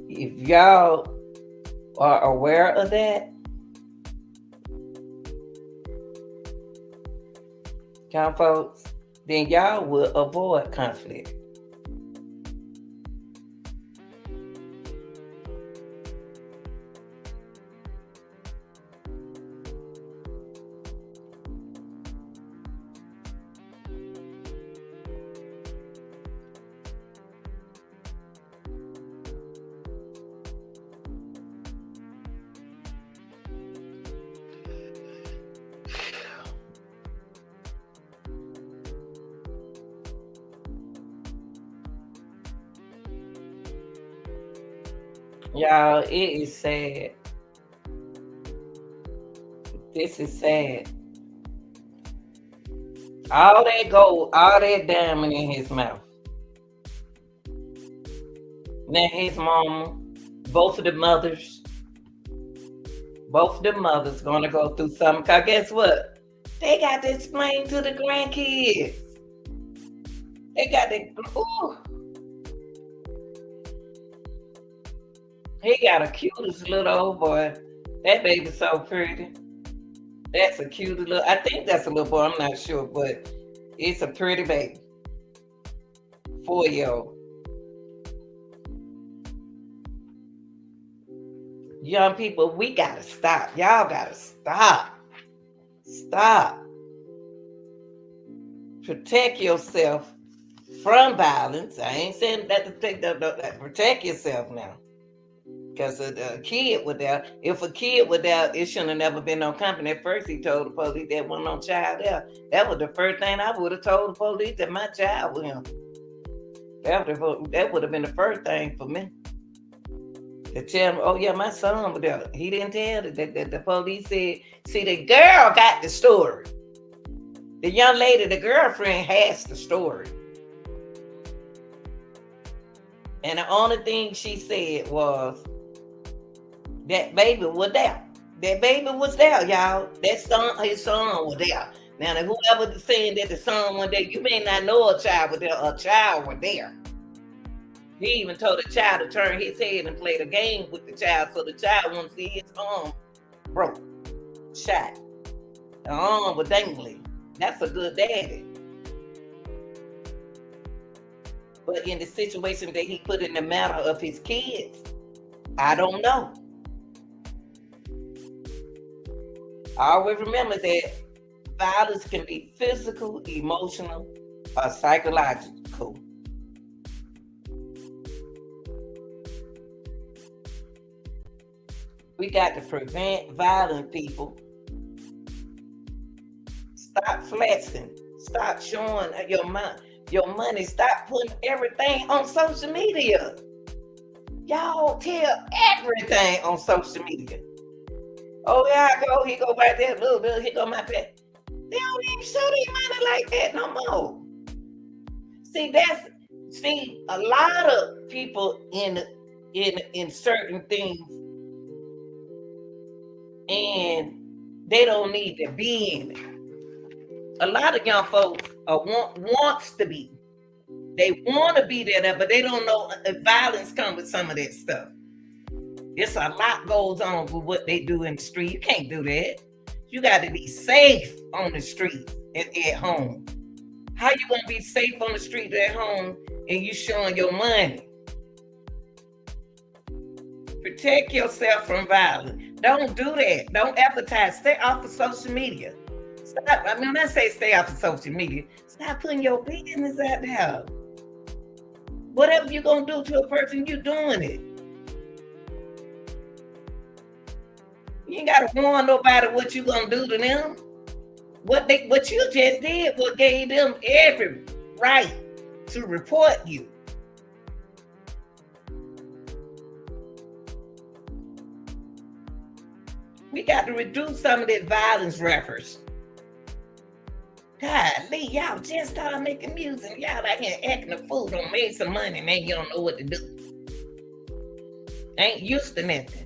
If y'all are aware of that, folks, then y'all will avoid conflict. Y'all, it is sad. This is sad. All that gold, all that diamond in his mouth. Now his mama, both of the mothers gonna go through something. Cause guess what? They got to explain to the grandkids. They got to. Ooh. He got a cutest little old boy. That baby's so pretty. That's a cute little. I think that's a little boy. I'm not sure, but it's a pretty baby. 4-year-old. Young people, we gotta stop. Y'all gotta stop. Stop. Protect yourself from violence. I ain't saying that to take that. Protect yourself now. Because a kid was there. If a kid was there, it shouldn't have never been no company. At first, he told the police there wasn't no child there. That was the first thing I would have told the police, that my child was him. That would have been the first thing for me. To tell him, oh yeah, my son was there. He didn't tell that the police said, see, the girl got the story. The young lady, the girlfriend, has the story. And the only thing she said was, that baby was there. That baby was there, y'all. His son was there. Now, whoever is saying that the son was there, you may not know a child was there. A child was there. He even told the child to turn his head and play the game with the child, so the child wouldn't see his arm broke, shot. The arm was dangling. That's a good daddy. But in the situation that he put in the matter of his kids, I don't know. Always remember that violence can be physical, emotional, or psychological. We got to prevent violent people. Stop flexing. Stop showing your money. Stop putting everything on social media. Y'all tell everything on social media. Oh, yeah, I go, he go right there, little bit, he go my pet. They don't even show their money like that no more. See, a lot of people in certain things, and they don't need to be in it. A lot of young folks wants to be. They want to be there, but they don't know violence comes with some of that stuff. It's a lot goes on with what they do in the street. You can't do that. You got to be safe on the street and at home. How you gonna be safe on the street at home and you showing your money? Protect yourself from violence. Don't do that. Don't advertise. Stay off of social media. Stop. I mean, when I say stay off of social media, stop putting your business out there. Whatever you're gonna do to a person, you doing it. You ain't gotta warn nobody what you gonna do to them. What you just did what gave them every right to report you. We got to reduce some of that violence rappers. Golly, y'all just started making music. Y'all out here acting a fool. Don't make some money, man. You don't know what to do. Ain't used to nothing.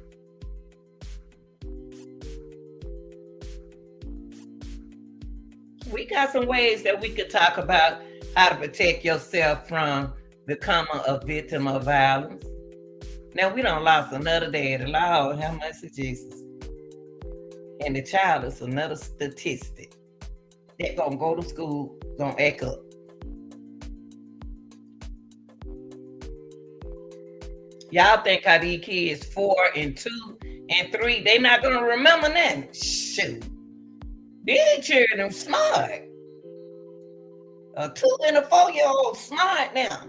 We got some ways that we could talk about how to protect yourself from becoming a victim of violence. Now, we done lost another daddy. Lord, how much is Jesus? And the child is another statistic that gonna go to school, gonna act up. Y'all think how these kids 4 and 2 and 3, they not gonna remember nothing? Shoot. These children smart. A 2 and a 4-year-old smart now.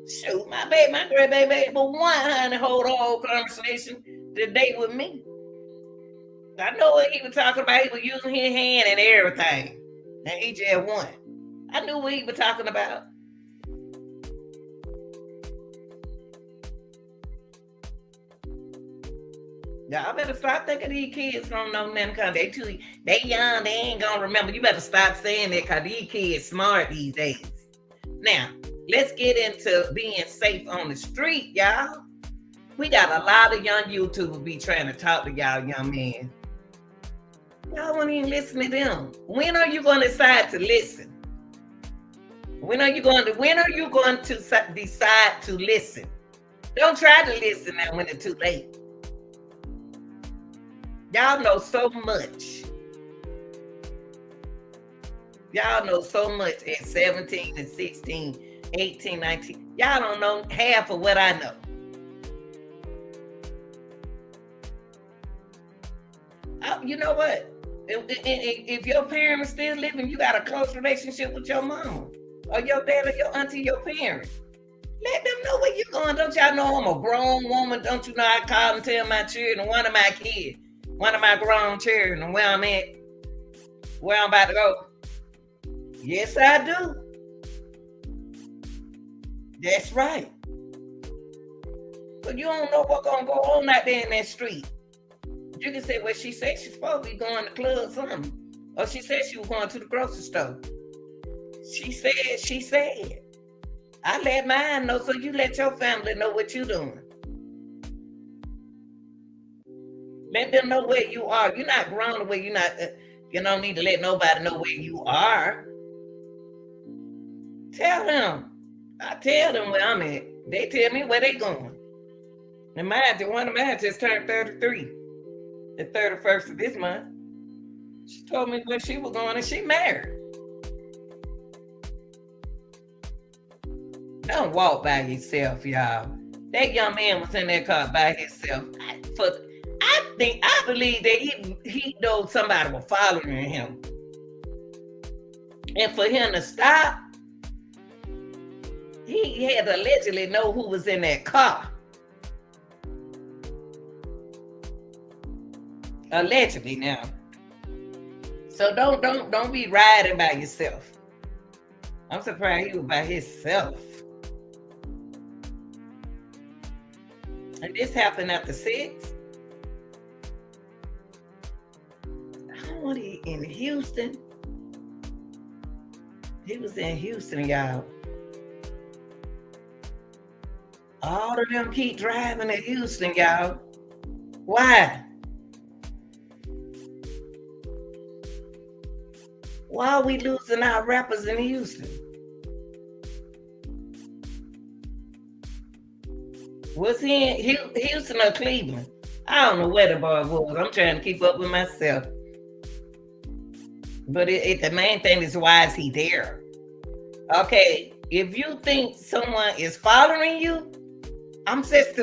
Shoot, my grandbaby, but one had to hold a whole conversation today with me. I know what he was talking about. He was using his hand and everything. And he just won. I knew what he was talking about. Y'all better stop thinking these kids don't know nothing because they young, they ain't gonna remember. You better stop saying that because these kids smart these days. Now, let's get into being safe on the street, y'all. We got a lot of young YouTubers be trying to talk to y'all young men. Y'all won't even listen to them. When are you going to decide to listen? When are you going to decide to listen? Don't try to listen now when it's too late. Y'all know so much. Y'all know so much at 17 and 16, 18, 19. Y'all don't know half of what I know. You know what? If your parents still living, you got a close relationship with your mom or your dad or your auntie, your parents. Let them know where you're going. Don't y'all know I'm a grown woman? Don't you know I call and tell my children, one of my kids, one of my grown children, where I'm at, where I'm about to go? Yes, I do. That's right. But you don't know what's going to go on out there in that street. You can say, well, she said she's supposed to be going to the club or something. Or she said she was going to the grocery store. She said. I let mine know, so you let your family know what you're doing. Let them know where you are. You're not grown where you don't need to let nobody know where you are. Tell them. I tell them where I'm at. They tell me where they going. And one of mine just turned 33. The 31st of this month. She told me where she was going and she married. Don't walk by yourself, y'all. That young man was in that car by himself. I believe that he knows somebody was following him. And for him to stop, he had to allegedly know who was in that car. Allegedly now. So don't be riding by yourself. I'm surprised he was by himself. And this happened after 6. I don't want to in Houston. He was in Houston, y'all. All of them keep driving to Houston, y'all. Why? Why are we losing our rappers in Houston? Was he in Houston or Cleveland? I don't know where the boy was. I'm trying to keep up with myself. But the main thing is, why is he there? Okay, if you think someone is following you, I'm just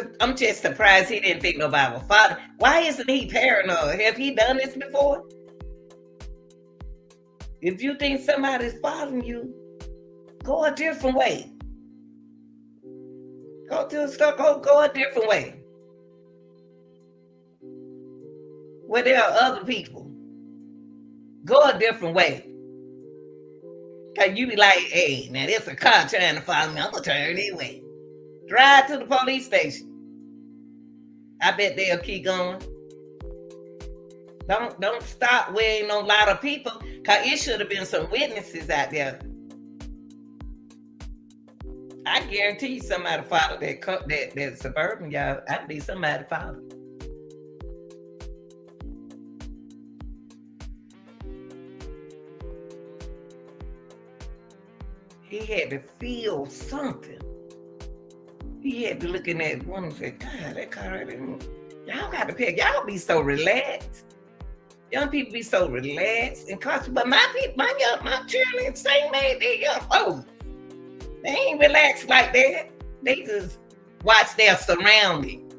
surprised he didn't think nobody was following. Why isn't he paranoid? Have he done this before? If you think somebody's following you, go a different way. Go a different way. Where there are other people. Go a different way. Cause you be like, hey, now there's a car trying to follow me. I'm gonna turn anyway. Drive to the police station. I bet they'll keep going. Don't stop where ain't no lot of people. Cause it should have been some witnesses out there. I guarantee you somebody followed that Suburban, y'all. I believe somebody followed. He had to feel something. He had to look in that one and say, God, that car, y'all got to pick. Y'all be so relaxed. Young people be so relaxed and cautious. But my people, my children, same age, they young folks. They ain't relaxed like that. They just watch their surroundings.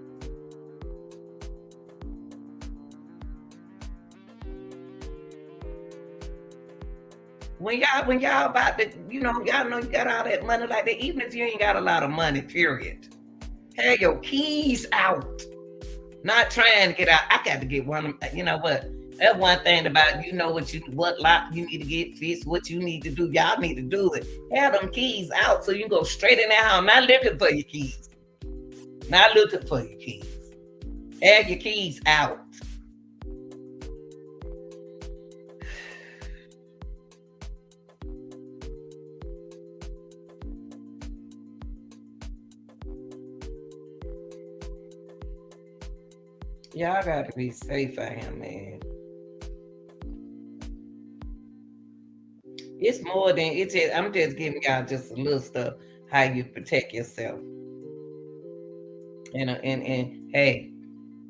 When y'all about to, y'all know you got all that money like that, even if you ain't got a lot of money, period. Have your keys out. Not trying to get out. I got to get one. You know what? That's one thing about what lock you need to get fixed, what you need to do. Y'all need to do it. Have them keys out so you can go straight in that house. I'm not looking for your keys. Not looking for your keys. Have your keys out. Y'all got to be safe out here, man. It's more than it's just. I'm just giving y'all just a little stuff how you protect yourself. And hey,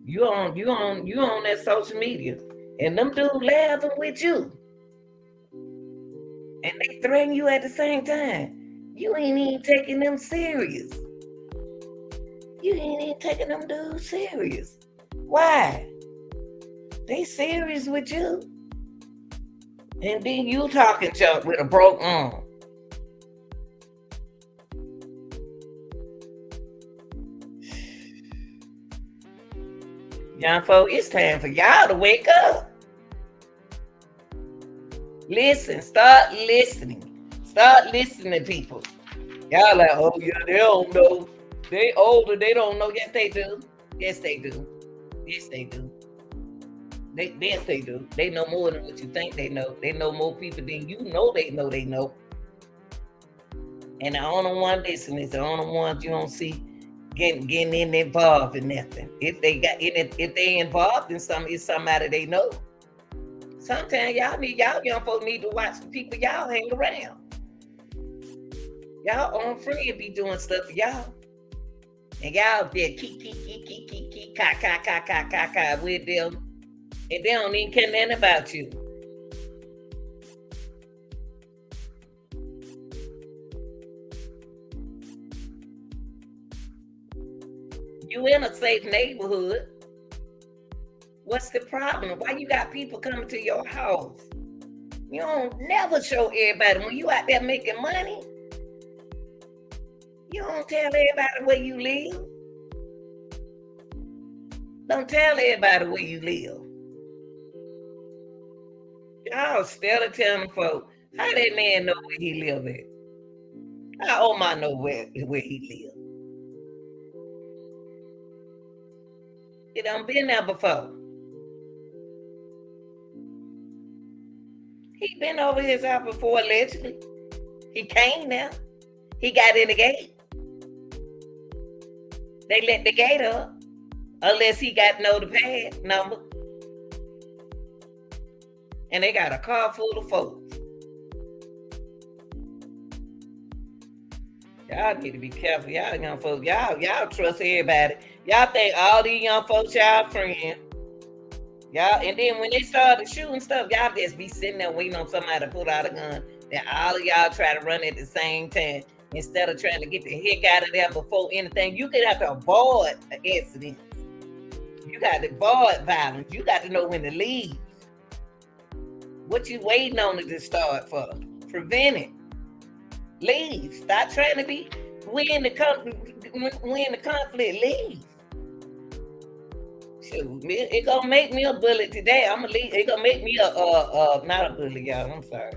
you on that social media, and them dudes laughing with you, and they threaten you at the same time. You ain't even taking them serious. You ain't even taking them dudes serious. Why? They serious with you. And then you talking junk with a broke arm. Young folk, it's time for y'all to wake up. Listen, start listening. Start listening to people. Y'all like, oh yeah, they don't know. They older, they don't know. Yes, they do. Yes, they do. Yes, they do. Yes, they do. They know more than what you think they know. They know more people than you know they know. And the only one listening is the only ones you don't see getting involved in nothing. If they involved in something, it's somebody they know. Sometimes y'all young folks need to watch the people y'all hang around. Y'all own friends be doing stuff for y'all. And y'all there keep ka with them. And they don't even care nothing about you. You in a safe neighborhood. What's the problem? Why you got people coming to your house? You don't never show everybody when you out there making money. You don't tell everybody where you live. Don't tell everybody where you live. Y'all still telling folks how that man know where he live at. How Omar know where he live. He done been there before. He been over his house before, allegedly. He came there. He got in the gate. They let the gate up. Unless he got the pad number. And they got a car full of folks. Y'all need to be careful. Y'all young folks. Y'all trust everybody. Y'all think all these young folks y'all friends. Y'all, and then when they started shooting stuff, y'all just be sitting there waiting on somebody to pull out a gun. Then all of y'all try to run at the same time instead of trying to get the heck out of there before anything. You could have to avoid an incident. You got to avoid violence. You got to know when to leave. What you waiting on it to start for? Prevent it. Leave. Stop trying to be win the conflict. Leave. Shoot, it gonna make me a bullet today. I'm gonna leave. It gonna make me not a bullet, y'all. I'm sorry.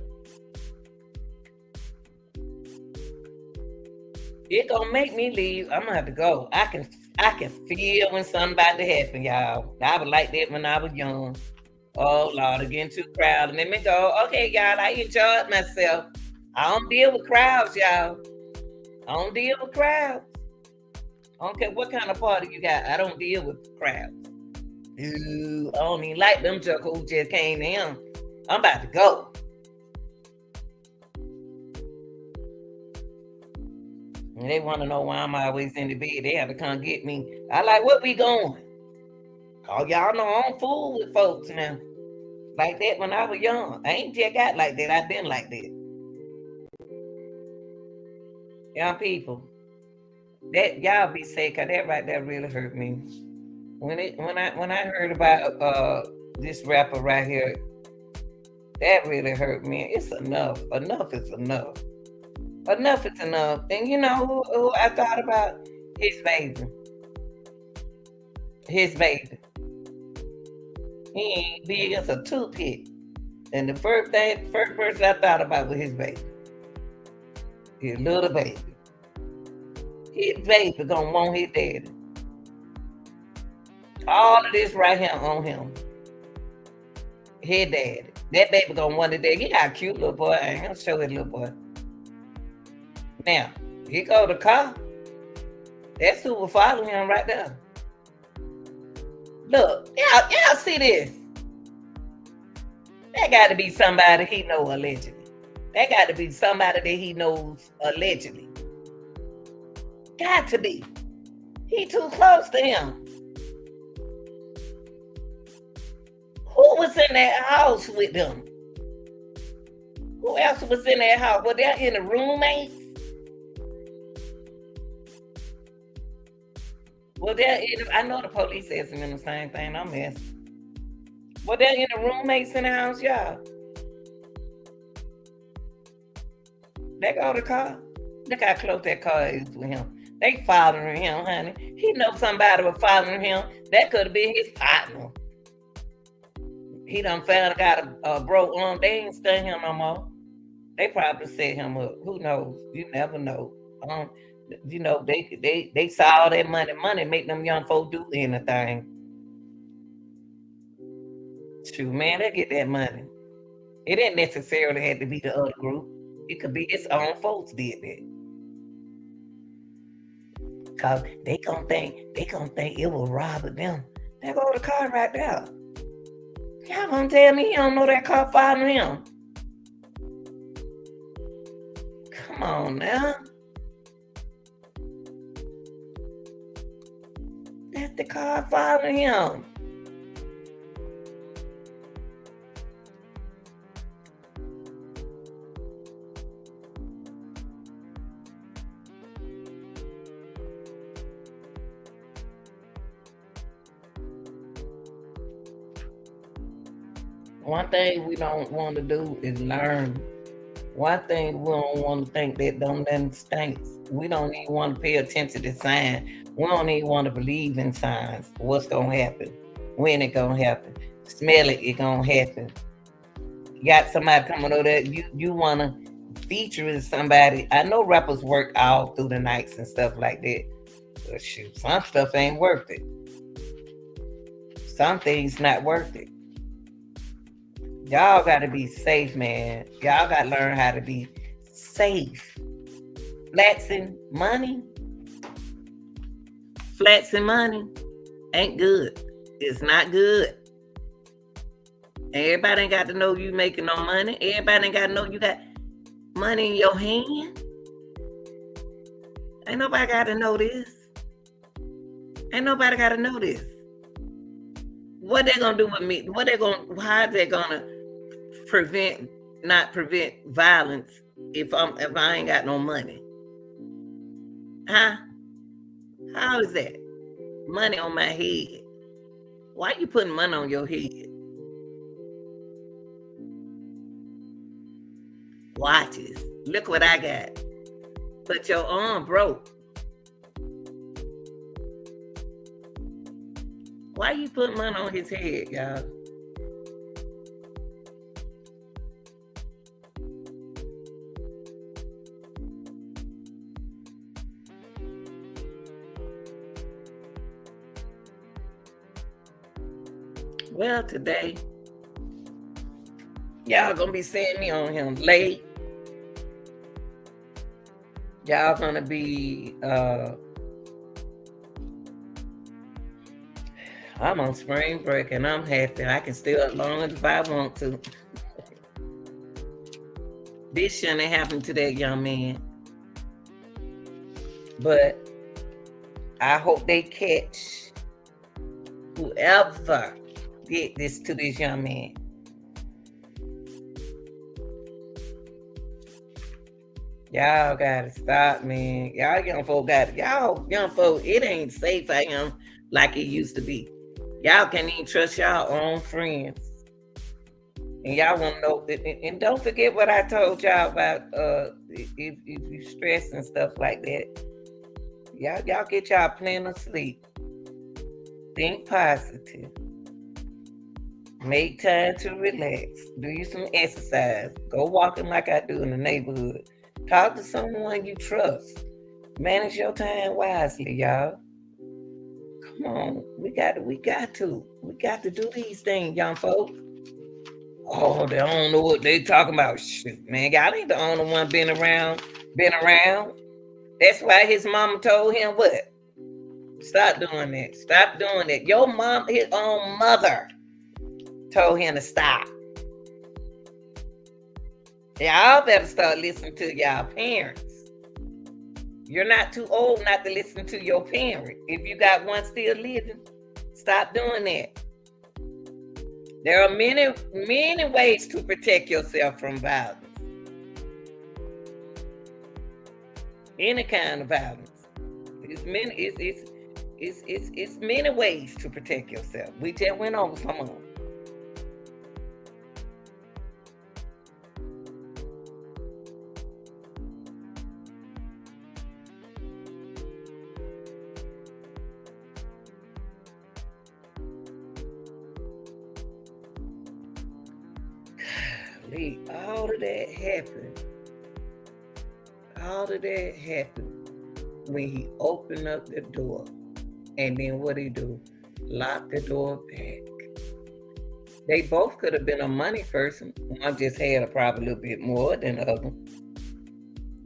It gonna make me leave. I'm gonna have to go. I can feel when something about to happen, y'all. I was like that when I was young. Oh Lord, again too crowded. Let me go. Okay, y'all. I enjoyed myself. I don't deal with crowds, y'all. I don't deal with crowds. I don't care what kind of party you got. I don't deal with crowds. Ooh, I don't even like them jokers who just came in. I'm about to go. And they want to know why I'm always in the bed. They have to come get me. I like, where we going? Oh, y'all know I don't fool with folks now. Like that when I was young. I ain't just got like that. I've been like that. Young people, that y'all be safe, cause that right there really hurt me. When I heard about this rapper right here, that really hurt me. It's enough. Enough is enough. Enough is enough. And you know who I thought about? His baby. His baby. He ain't big as a toothpick. And the first person I thought about was his baby. His little baby. His baby gonna want his daddy. All of this right here on him. His daddy. That baby gonna want his daddy. He got a cute little boy. I ain't gonna show his little boy. Now, here go the car. That's who was following him right there. Look, y'all see this? That got to be somebody he know allegedly. That got to be somebody that he knows allegedly. Got to be. He too close to him. Who was in that house with them? Who else was in that house? Were they in the roommates? Well, I know the police asking them the same thing. I'm asking. Well, they're in the roommates in the house, y'all. They go to the car. Look how close that car is with him. They following him, honey. He knows somebody was following him. That could have been his partner. He done found a guy broke arm. They ain't stung him no more. They probably set him up. Who knows? You never know. You know, they saw all that money. Money make them young folks do anything. Shoot, man, they get that money. It didn't necessarily have to be the other group. It could be its own folks did that. Cause they gonna think it was robbing them. There go the car right there. Y'all gonna tell me he don't know that car following him? Come on now. That's the car following him. One thing we don't want to do is learn. One thing we don't want to think that don't nothing stinks. We don't even want to pay attention to signs. We don't even want to believe in signs. What's gonna happen? When it gonna happen? Smell it, it gonna happen. You got somebody coming over there, you wanna feature with somebody. I know rappers work all through the nights and stuff like that. But shoot, some stuff ain't worth it. Some things not worth it. Y'all gotta be safe, man. Y'all gotta learn how to be safe. Flexing money ain't good. It's not good. Everybody ain't got to know you making no money. Everybody ain't got to know you got money in your hand. Ain't nobody got to know this. Ain't nobody got to know this. What they gonna do with me? How is they gonna not prevent violence if I ain't got no money? Huh? How is that? Money on my head. Why you putting money on your head? Watches. Look what I got. But your arm broke. Why you put money on his head, y'all? Well, today, y'all gonna be seeing me on him late. Y'all gonna be, I'm on spring break and I'm happy. I can stay as long as if I want to. This shouldn't have happened to that young man. But I hope they catch whoever did this to this young man. Y'all gotta stop, man. Y'all young folk it ain't safe for him like it used to be. Y'all can't even trust y'all own friends. And y'all want to know, and don't forget what I told y'all about if you stress and stuff like that. Y'all get y'all plenty of sleep. Think positive. Make time to relax. Do you some exercise. Go walking like I do in the neighborhood. Talk to someone you trust. Manage your time wisely, y'all. Come on, we got to do these things, young folks. Oh, they don't know what they talking about. Shoot, man, y'all ain't the only one been around. That's why his mama told him what? Stop doing that. Stop doing that. Your mom, his own mother, told him to stop. Y'all better start listening to y'all parents. You're not too old not to listen to your parent. If you got one still living, stop doing that. There are many, many ways to protect yourself from violence. Any kind of violence. It's many ways to protect yourself. We just went over some of them. All of that happened when he opened up the door. And then what he do? Lock the door back. They both could have been a money person. One just had probably a little bit more than the other.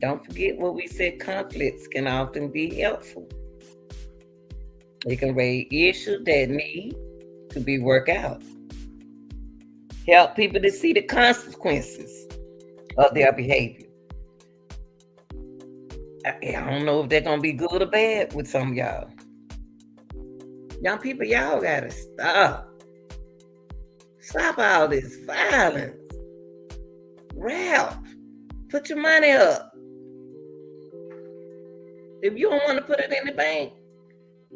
Don't forget what we said, conflicts can often be helpful. They can raise issues that need to be worked out. Help people to see the consequences of their behavior. I don't know if they're going to be good or bad with some of y'all. Young people, y'all got to stop. Stop all this violence. Ralph, put your money up. If you don't want to put it in the bank,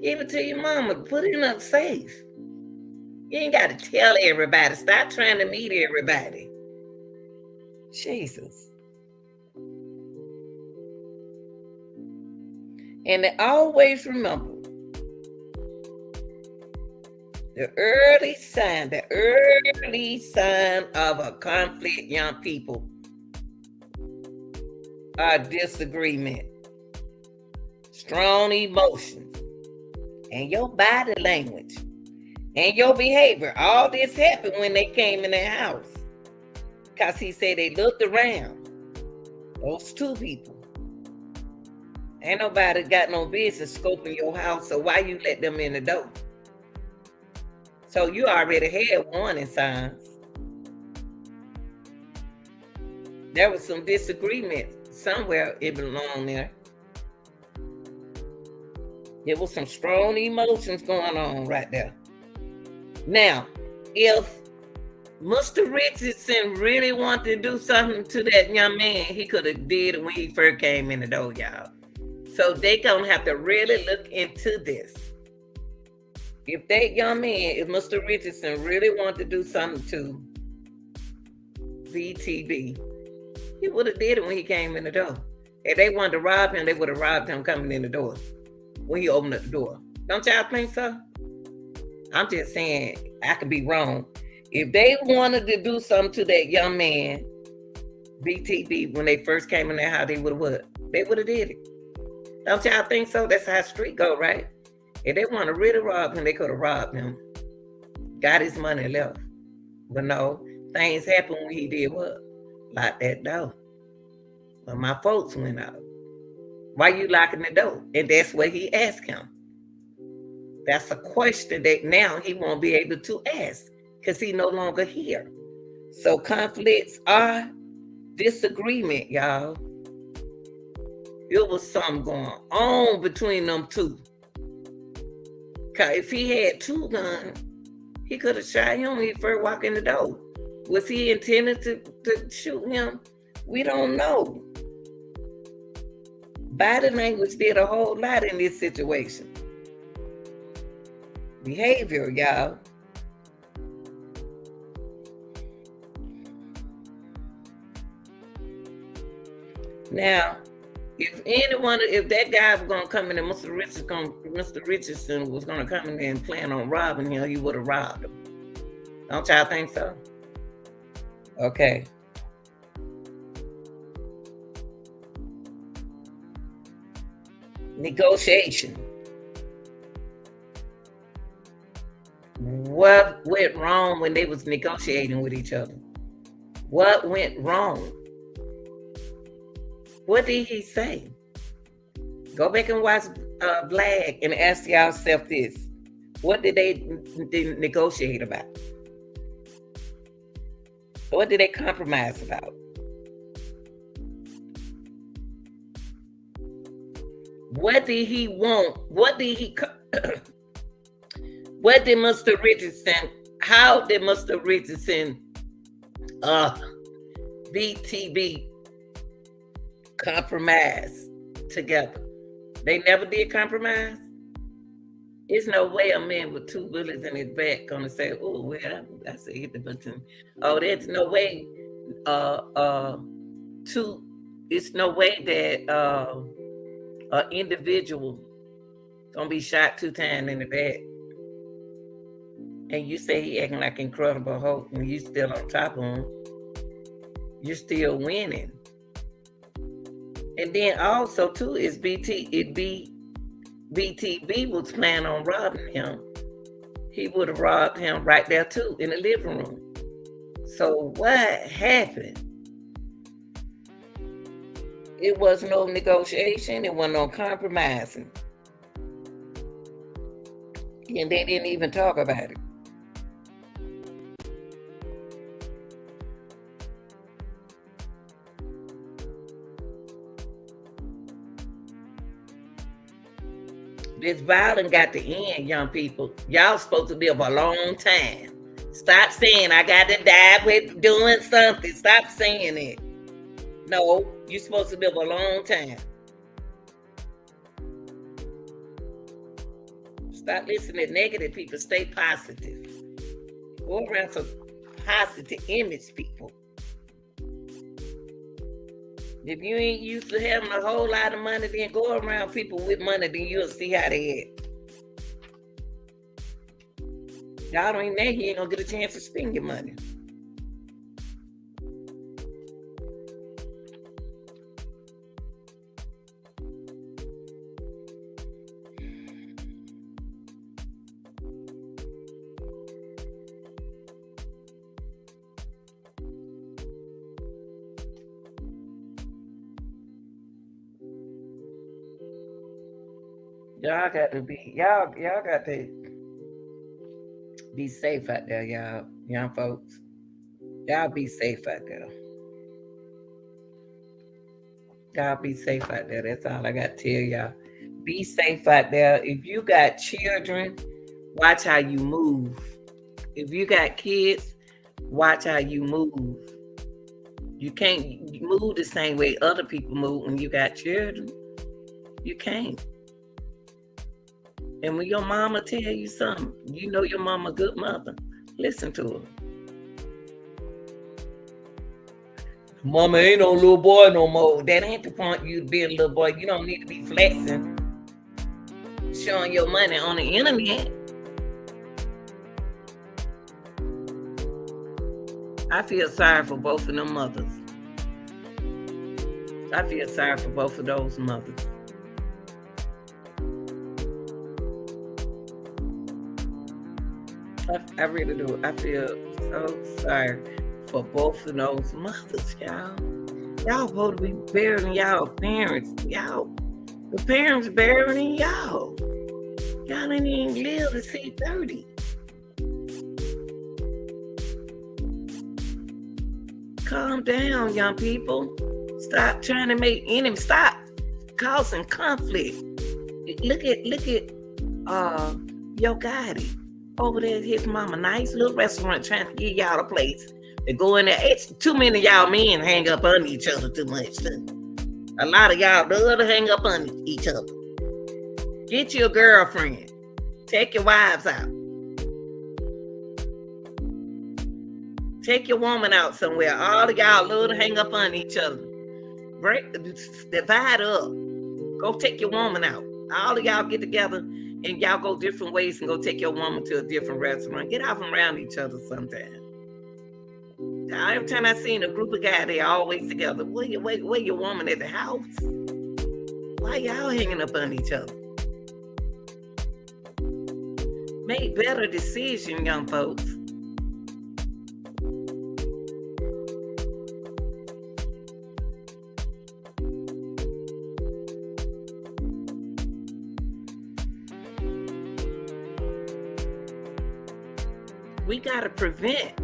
give it to your mama. Put it up safe. You You ain't got to tell everybody. Stop trying to meet everybody. Jesus. And always remember the early sign of a conflict, young people, are disagreement, strong emotions, and your body language and your behavior. All this happened when they came in the house. Because he said they looked around. Those two people. Ain't nobody got no business scoping your house, so why you let them in the door? So you already had warning signs. There was some disagreement somewhere. It belonged there. There was some strong emotions going on right there. Now, if Mr. Richardson really wanted to do something to that young man, he could have did it when he first came in the door, y'all. So they gonna have to really look into this. If that young man, if Mr. Richardson really wanted to do something to BTB, he would have did it when he came in the door. If they wanted to rob him, they would have robbed him coming in the door when he opened up the door. Don't y'all think so? I'm just saying, I could be wrong. If they wanted to do something to that young man, BTB, when they first came in their house, they would have what? They would have did it. Don't y'all think so? That's how street go, right? If they want to really rob him, they could have robbed him. Got his money left. But no, things happened when he did what? Lock that door. But my folks went out. Why you locking the door? And that's what he asked him. That's a question that now he won't be able to ask because he no longer here. So conflicts are disagreement, y'all. It was something going on between them two. Cause if he had two guns, he could have shot him when he first walked in the door. Was he intended to shoot him? We don't know. Body language did a whole lot in this situation. Behavior, y'all. Now, if that guy was gonna come in and Mr. Richardson was gonna come in there and plan on robbing him, he would have robbed him. Don't y'all think so? Okay. Negotiation. What went wrong when they was negotiating with each other? What went wrong? What did he say? Go back and watch Vlad and ask yourself this. What did they negotiate about? What did they compromise about? What did he want? What did Mr. Richardson, how did Mr. Richardson, BTB, compromise together? They never did compromise. There's no way a man with two bullets in his back gonna say, "Oh, well, I said hit the button." Oh, there's no way. It's no way that an individual gonna be shot 2 times in the back, and you say he acting like Incredible Hulk when you still on top of him. You're still winning. And then also too is BTB was planning on robbing him. He would have robbed him right there too in the living room. So what happened? It was no negotiation. It wasn't no compromising. And they didn't even talk about it. This violence got to end, young people. Y'all supposed to live a long time. Stop saying I got to die with doing something. Stop saying it. No, you're supposed to live a long time. Stop listening to negative people. Stay positive. Go around some positive image people. If you ain't used to having a whole lot of money, then go around people with money, then you'll see how they act. Y'all don't even know you ain't gonna get a chance to spend your money. Y'all got to be safe out there, y'all, young folks. Y'all be safe out there. Y'all be safe out there. That's all I got to tell y'all. Be safe out there. If you got children, watch how you move. If you got kids, watch how you move. You can't move the same way other people move when you got children. You can't. And when your mama tell you something, you know your mama a good mother. Listen to her. Mama ain't no little boy no more. That ain't the point you being a little boy. You don't need to be flexing, showing your money on the internet. I feel sorry for both of them mothers. I feel sorry for both of those mothers. I really do. I feel so sorry for both of those mothers, y'all. Y'all supposed to be burying y'all parents. Y'all, the parents burying y'all. Y'all didn't even live to see 30. Calm down, young people. Stop trying to make enemies. Stop causing conflict. Look at Yo Gotti. Over there at his mama, nice little restaurant trying to give y'all a place to go in there. It's too many of y'all men hang up on each other too much. A lot of y'all love to hang up on each other. Get your girlfriend. Take your wives out. Take your woman out somewhere. All of y'all love to hang up on each other. Divide up. Go take your woman out. All of y'all get together and y'all go different ways and go take your woman to a different restaurant. Get off around each other sometime. Every time I seen a group of guys, they always together. Where your woman at the house? Why y'all hanging up on each other? Make better decisions, young folks. We got to prevent,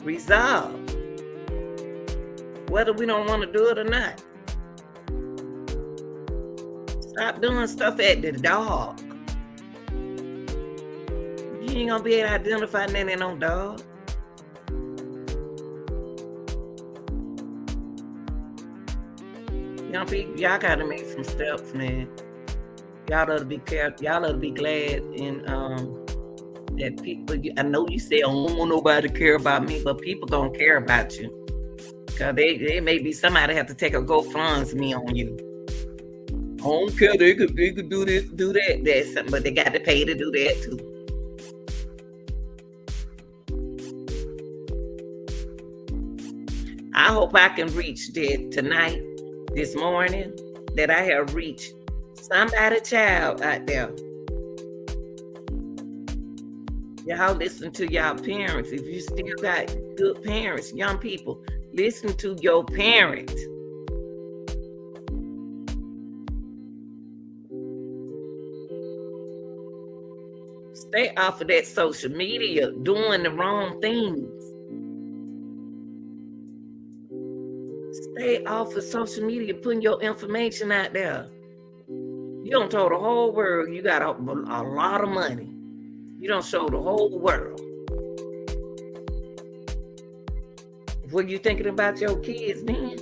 resolve, whether we don't want to do it or not. Stop doing stuff at the dog. You ain't gonna be able to identify nothing in no dog. Young people, y'all got to make some steps, man. Y'all ought to be careful. Y'all ought to be glad that people. I know you say I don't want nobody to care about me, but people gonna care about you. Cause they may be somebody have to take a GoFundMe on you. I don't care. They could do this, do that. That's something, but they got to pay to do that too. I hope I can reach that tonight, this morning, that I have reached somebody child out there. Y'all listen to y'all parents. If you still got good parents, young people, listen to your parents. Stay off of that social media doing the wrong things. Stay off of social media putting your information out there. You don't tell the whole world you got a lot of money. You don't show the whole world. What you thinking about your kids then?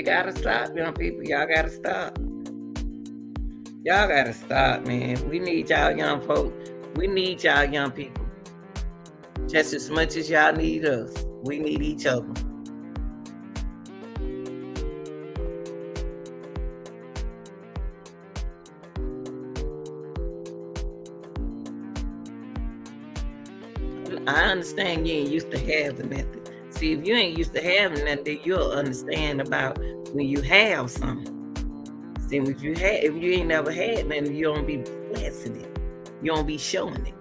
It gotta stop, young people. Y'all gotta stop. Y'all gotta stop, man. We need y'all young folk. We need y'all young people. Just as much as y'all need us. We need each other. I understand you ain't used to having nothing. See, if you ain't used to having nothing, you'll understand about when you have something. See, if you ain't never had nothing, you don't be blessing it. You don't be showing it.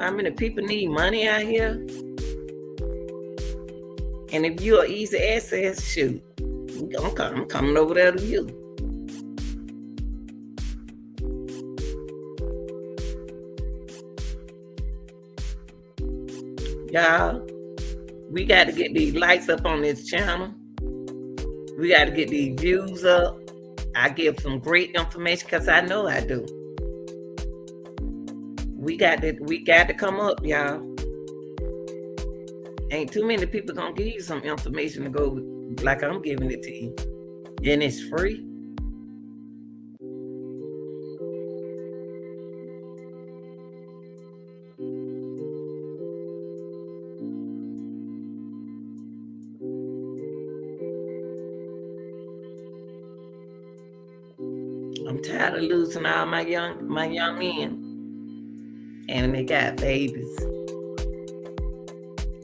How many people need money out here? And if you're easy access, shoot, I'm coming over there to you. Y'all, we got to get these likes up on this channel. We got to get these views up. I give some great information because I know I do. We got to come up, y'all. Ain't too many people gonna give you some information to go like I'm giving it to you. And it's free. I'm tired of losing all my young men. And they got babies.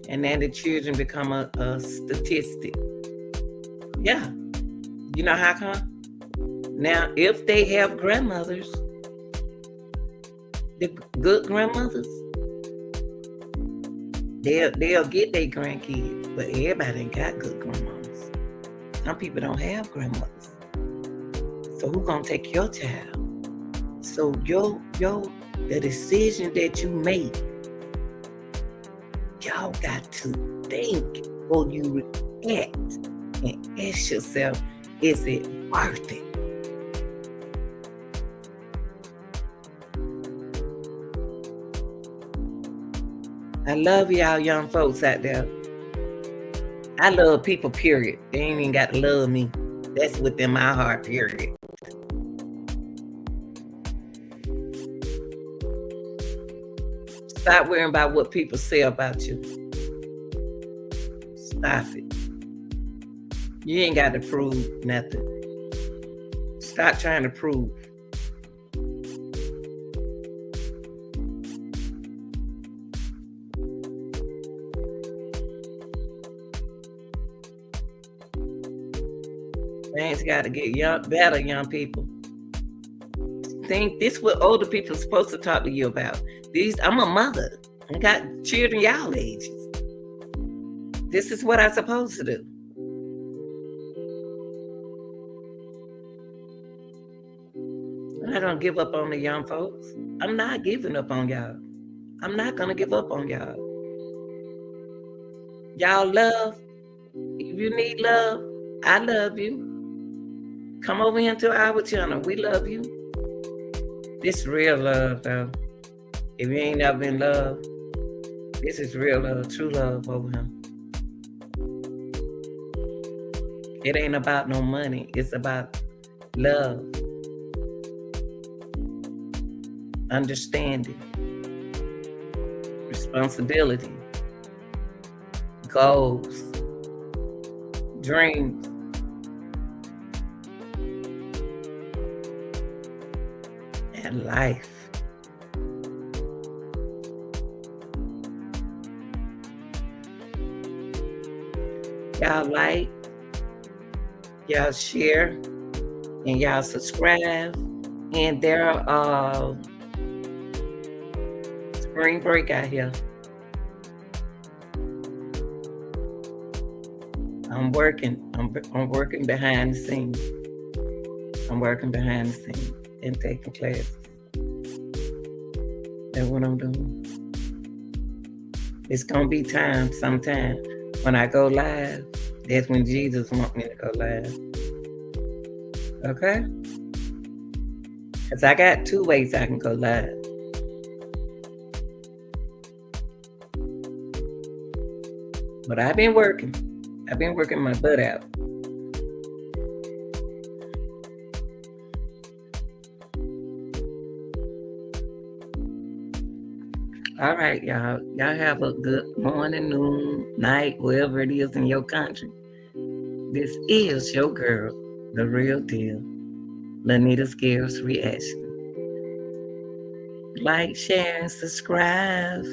And then the children become a statistic. Yeah. You know how come? Now, if they have grandmothers, the good grandmothers, they'll get their grandkids. But everybody ain't got good grandmothers. Some people don't have grandmothers. So who gonna take your child? So the decision that you make, y'all got to think before you react and ask yourself, is it worth it? I love y'all young folks out there. I love people, period. They ain't even got to love me. That's within my heart, period. Stop worrying about what people say about you. Stop it. You ain't got to prove nothing. Stop trying to prove. Things got to get better, young people. Think this is what older people are supposed to talk to you about. I'm a mother. I got children y'all ages. This is what I'm supposed to do. I'm not gonna give up on the young folks. I'm not giving up on y'all. I'm not gonna give up on y'all. Y'all love. If you need love, I love you. Come over here to our channel. We love you. This real love, though. If you ain't never been loved, this is real love, true love over here. It ain't about no money. It's about love, understanding, responsibility, goals, dreams. And life. Y'all like, y'all share, and y'all subscribe. And there are spring break out here. I'm working behind the scenes. I'm working behind the scenes and taking classes. That's what I'm doing. It's gonna be time sometime when I go live. That's when Jesus wants me to go live. Okay? Because I got 2 ways I can go live. But I've been working. I've been working my butt out. All right, y'all. Y'all have a good morning, noon, night, wherever it is in your country. This is your girl, the real deal, Lanita Scares Reaction. Like, share, and subscribe.